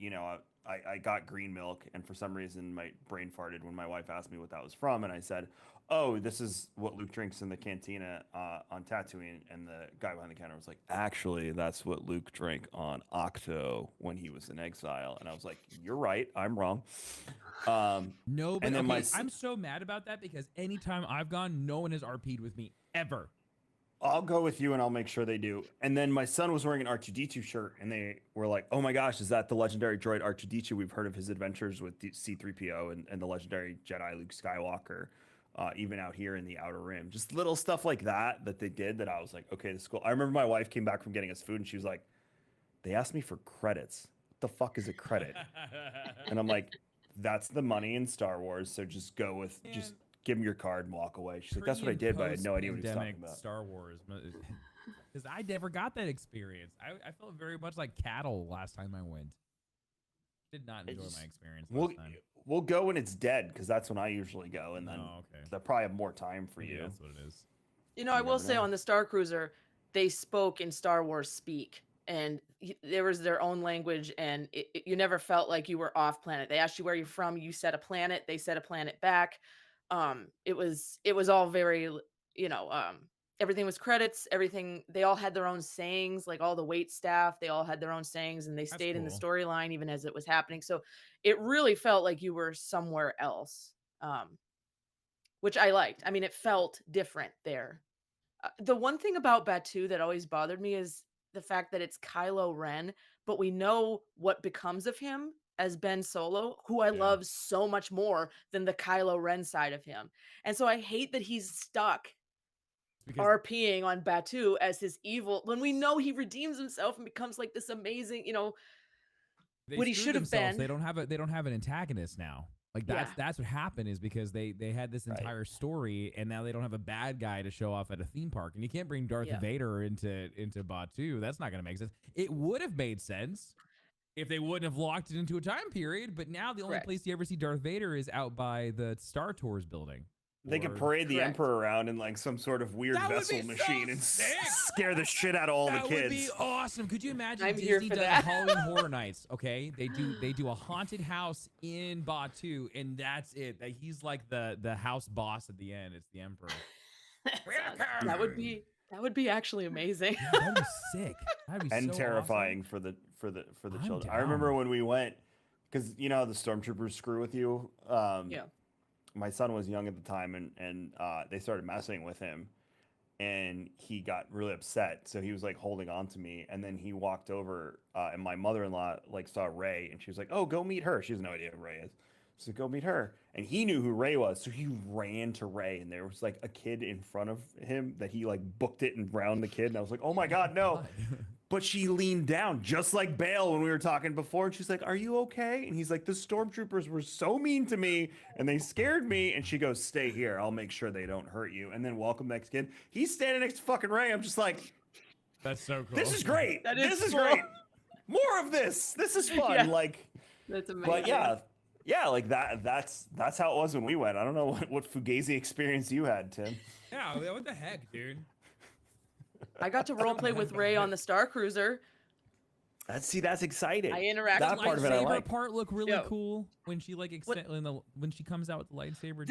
A: I got green milk, and for some reason my brain farted when my wife asked me what that was from, and I said, oh, this is what Luke drinks in the cantina on Tatooine, and the guy behind the counter was like, actually, that's what Luke drank on Octo when he was in exile, and I was like, you're right, I'm wrong.
B: No, but
A: and then
B: I'm so mad about that because anytime I've gone, no one has RP'd with me ever.
A: I'll go with you and I'll make sure they do. And then my son was wearing an R2D2 shirt and they were like, oh my gosh, is that the legendary droid R2D2? We've heard of his adventures with C3PO and the legendary Jedi Luke Skywalker, even out here in the Outer Rim. Just little stuff like that they did that I was like, okay, this is cool. I remember my wife came back from getting us food and she was like, they asked me for credits. What the fuck is a credit? And I'm like, that's the money in Star Wars. So just go with, just give him your card and walk away. She's like, that's what I did, but I had no idea what he was talking about.
B: Star Wars, because I never got that experience. I felt very much like cattle last time I went. Did not enjoy my experience last time.
A: We'll go when it's dead, because that's when I usually go, and then they'll probably have more time for you.
B: That's what it is.
C: You know, I will say on the Starcruiser, they spoke in Star Wars speak, and there was their own language, and you never felt like you were off planet. They asked you where you're from, you said a planet, they said a planet back. It was all very, everything was credits, everything, they all had their own sayings, like all the wait staff, they all had their own sayings, and they stayed in the storyline even as it was happening. So it really felt like you were somewhere else, which I liked. I mean, it felt different there. The one thing about Batuu that always bothered me is the fact that it's Kylo Ren, but we know what becomes of him as Ben Solo, who I love so much more than the Kylo Ren side of him. And so I hate that he's stuck RPing on Batuu as his evil, when we know he redeems himself and becomes like this amazing, what he should have been.
B: They don't have an antagonist now. Like that's what happened, is because they had this entire story, and now they don't have a bad guy to show off at a theme park. And you can't bring Darth Vader into Batuu. That's not going to make sense. It would have made sense if they wouldn't have locked it into a time period, but now the only place you ever see Darth Vader is out by the Star Tours building.
A: They could parade the Emperor around in like some sort of weird vessel machine and scare the shit out of all the kids. That would be
B: awesome. Could you imagine
C: I'm
B: Disney does Halloween Horror Nights? Okay, they do a haunted house in Batuu, and that's it. He's like the house boss at the end. It's the Emperor.
C: That would be actually amazing.
B: Yeah, that'd be sick. That'd be
A: and
B: so
A: terrifying
B: awesome.
A: for the children. I remember when we went, because the stormtroopers screw with you. My son was young at the time, and they started messing with him, and he got really upset. So he was like holding on to me, and then he walked over, and my mother-in-law like saw Rey, and she was like, "Oh, go meet her." She has no idea who Rey is. So go meet her, and he knew who Rey was, so he ran to Rey, and there was like a kid in front of him that he like booked it and round the kid, and I was like, "Oh my god, no!" But she leaned down, just like Bale when we were talking before, and she's like, "Are you okay?" And he's like, "The stormtroopers were so mean to me, and they scared me." And she goes, "Stay here. I'll make sure they don't hurt you." And then welcome next kid. He's standing next to fucking Rey. I'm just like,
B: that's so cool.
A: This is great. This is
C: cool.
A: great. More of this. This is fun.
C: Yeah.
A: Like,
D: that's amazing.
A: But yeah, like that's how it was when we went. I don't know what Fugazi experience you had, Tim.
B: Yeah, what the heck, dude?
C: I got to roleplay with Rey on the Starcruiser.
A: That's exciting.
C: I interacted.
A: That part of it I like.
B: Part look really cool when she like when she comes out with the lightsaber.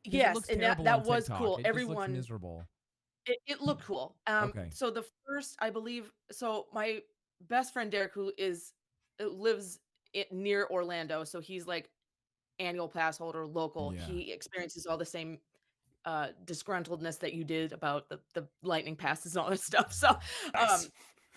C: Yes, and that was cool.
B: Everyone miserable.
C: It looked cool.
B: Okay.
C: So the first, I believe, my best friend Derek, who lives near Orlando, so he's like annual pass holder, local.
B: Yeah.
C: He experiences all the same disgruntledness that you did about the lightning passes and all this stuff. So
A: Nice.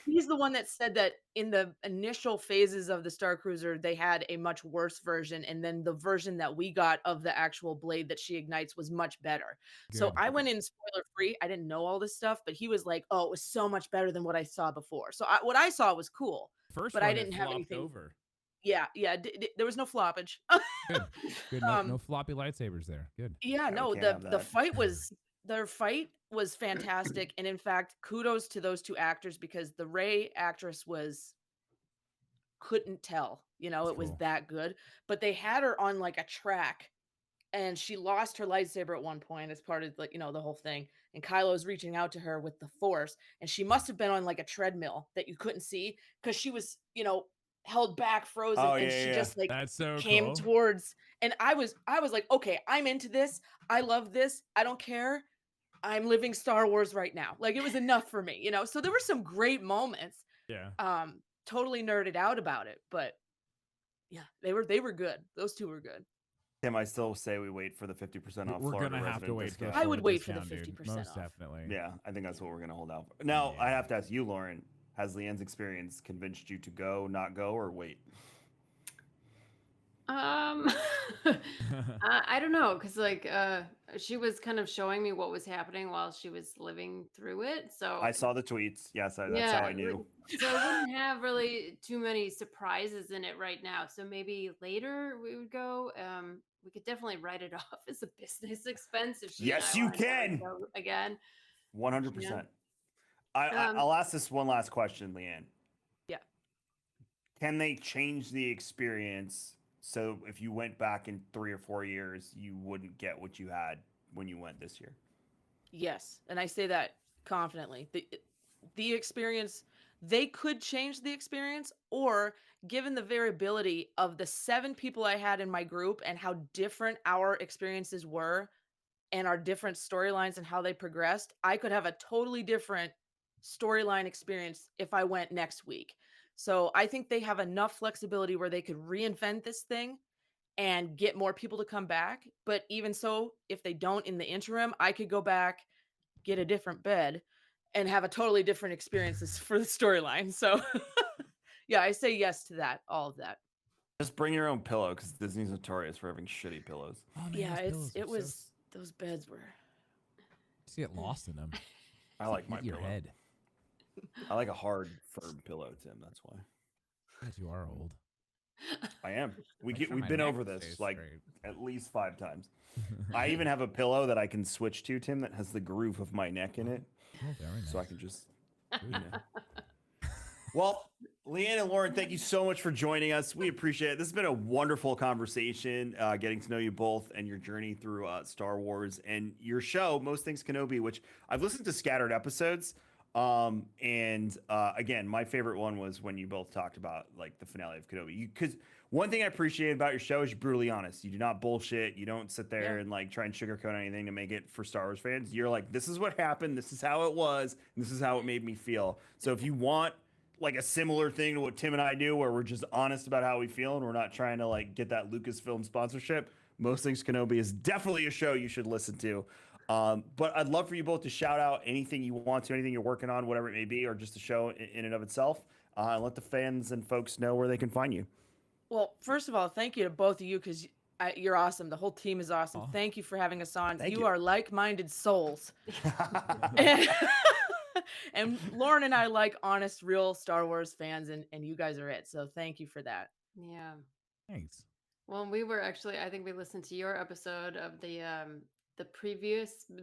C: he's the one that said that in the initial phases of the Starcruiser, they had a much worse version, and then the version that we got of the actual blade that she ignites was much better.
B: Good.
C: So I went in spoiler free. I didn't know all this stuff, but he was like, "Oh, it was so much better than what I saw before." So what I saw was cool, but I didn't have anything
B: over.
C: Yeah, there was no floppage.
B: Good. No floppy lightsabers there. Good.
C: Yeah, no, the fight was fantastic, and in fact, kudos to those two actors, because the Rey actress couldn't tell, it was that good, but they had her on like a track, and she lost her lightsaber at one point as part of like the whole thing, and Kylo's reaching out to her with the Force, and she must have been on like a treadmill that you couldn't see, because she was held back, frozen, and she just like came towards, and I was like, okay, I'm into this, I love this, I don't care, I'm living Star Wars right now. Like, it was enough for me, so there were some great moments. Totally nerded out about it, but yeah, they were good. Those two were good.
A: Tim, I still say we wait for the 50% off.
B: We're
A: Florida
B: gonna have to
A: resident
B: wait.
A: discount.
C: I would wait for the
B: discount, dude.
C: 50%
B: Most
C: off.
B: definitely.
A: Yeah, I think that's what we're gonna hold out for. Now, I
B: Yeah.
A: have to ask you, Lauren, has LeeAnn's experience convinced you to go, not go, or wait?
D: I don't know, because like she was kind of showing me what was happening while she was living through it. So
A: I saw the tweets. Yes, that's
D: yeah,
A: how I knew.
D: so I wouldn't have really too many surprises in it right now. So maybe later we would go. We could definitely write it off as a business expense if she
A: Yes,
D: and I
A: you
D: wanted to
A: can.
D: go again.
A: 100%.
D: Um,
A: I'll ask this one last question, LeeAnn.
C: Yeah.
A: Can they change the experience so if you went back in 3 or 4 years, you wouldn't get what you had when you went this year?
C: Yes, and I say that confidently. The experience, they could change the experience, or given the variability of the 7 people I had in my group and how different our experiences were and our different storylines and how they progressed, I could have a totally different storyline experience if I went next week. So I think they have enough flexibility where they could reinvent this thing and get more people to come back. But even so, if they don't in the interim, I could go back, get a different bed, and have a totally different experiences for the storyline. So yeah, I say yes to that, all of that.
A: Just bring your own pillow because Disney's notorious for having shitty pillows.
B: Oh, man,
C: Yeah,
B: those pillows are
C: it was those beds were.
B: Just get lost in them.
A: I like my
B: Hit your
A: pillow.
B: head.
A: I like a hard, firm pillow, Tim. That's why.
B: Because you are old.
A: I am.
B: Make sure
A: We've
B: my
A: been
B: neck
A: over this
B: stays
A: like
B: straight.
A: at least 5 times. I even have a pillow that I can switch to, Tim, that has the groove of my neck in it,
B: Oh, very nice.
A: so I can just. You know. Well, LeeAnn and Lauren, thank you so much for joining us. We appreciate it. This has been a wonderful conversation, getting to know you both and your journey through Star Wars and your show, Most Things Kenobi, which I've listened to scattered episodes. Again, my favorite one was when you both talked about like the finale of Kenobi. Because one thing I appreciate about your show is you're brutally honest. You do not bullshit. You don't sit there and like try and sugarcoat anything to make it for Star Wars fans. You're like, this is what happened. This is how it was. And this is how it made me feel. So if you want like a similar thing to what Tim and I do, where we're just honest about how we feel and we're not trying to like get that Lucasfilm sponsorship, Most Things Kenobi is definitely a show you should listen to. But I'd love for you both to shout out anything you want to, anything you're working on, whatever it may be, or just a show in and of itself, and let the fans and folks know where they can find you.
C: Well, first of all, thank you to both of you because you're awesome. The whole team is awesome.
B: Aw.
C: Thank you for having us on.
A: Thank
C: You
A: you.
C: are like-minded souls. And Lauren and I like honest, real Star Wars fans, and you guys are it. So thank you for that.
D: yeah.
B: Thanks.
D: Well, we were actually, I think we listened to your episode of the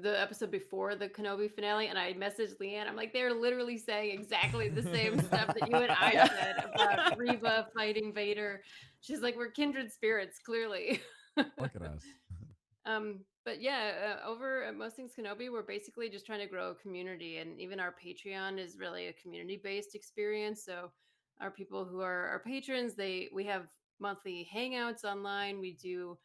D: episode before the Kenobi finale, and I messaged LeeAnn. I'm like, they're literally saying exactly the same stuff that you and I
C: Yeah.
D: said about Reva fighting Vader. She's like, we're kindred spirits, clearly.
B: Look at us.
D: But yeah, over at Most Things Kenobi, we're basically just trying to grow a community, and even our Patreon is really a community-based experience. So our people who are our patrons, we have monthly hangouts online. We do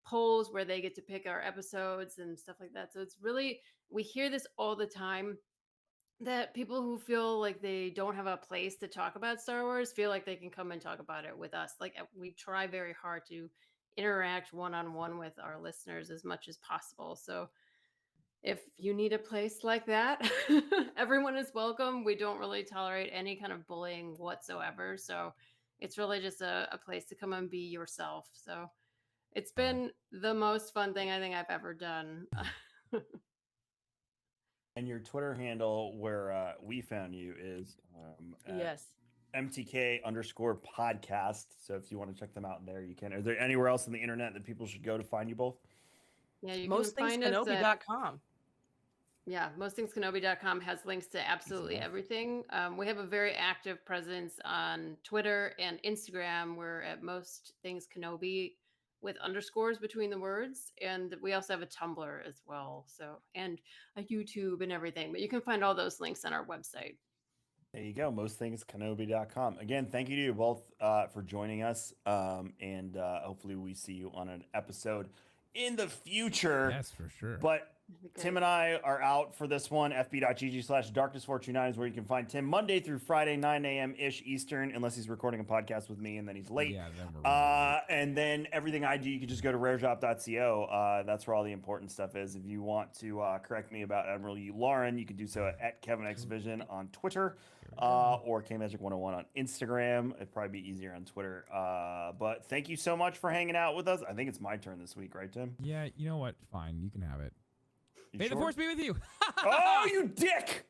D: polls where they get to pick our episodes and stuff like that. So it's really, we hear this all the time, that people who feel like they don't have a place to talk about Star Wars feel like they can come and talk about it with us. Like we try very hard to interact one-on-one with our listeners as much as possible. So if you need a place like that, everyone is welcome. We don't really tolerate any kind of bullying whatsoever. So it's really just a place to come and be yourself. So it's been the most fun thing I think I've ever done.
A: And your Twitter handle where we found you is
C: Yes.
A: MTK_podcast. So if you want to check them out there, you can. Is there anywhere else on the internet that people should go to find you both?
D: Yeah, you can find us at,
C: MostThingsKenobi.com.
D: yeah, MostThingsKenobi.com has links to absolutely everything. We have a very active presence on Twitter and Instagram. We're at MostThingsKenobi with underscores between the words. And we also have a Tumblr as well. So, and a YouTube and everything. But you can find all those links on our website.
A: There you go, MostThingsKenobi.com. Again, thank you to you both for joining us. And hopefully we see you on an episode in the future.
B: Yes, for sure.
A: But Tim and I are out for this one. fb.gg/darkness429 is where you can find Tim Monday through Friday, 9 a.m. ish Eastern, unless he's recording a podcast with me and then he's late.
B: Yeah, then we're really late.
A: And then everything I do, you can just go to rareshop.co. That's where all the important stuff is. If you want to correct me about Admiral LeeAnn, you can do so at KevinXVision on Twitter or KMagic101 on Instagram. It'd probably be easier on Twitter. But thank you so much for hanging out with us. I think it's my turn this week, right, Tim?
B: Yeah, you know what? Fine, you can have it.
A: You
B: May
A: sure?
B: the force be with you.
A: Oh, you dick!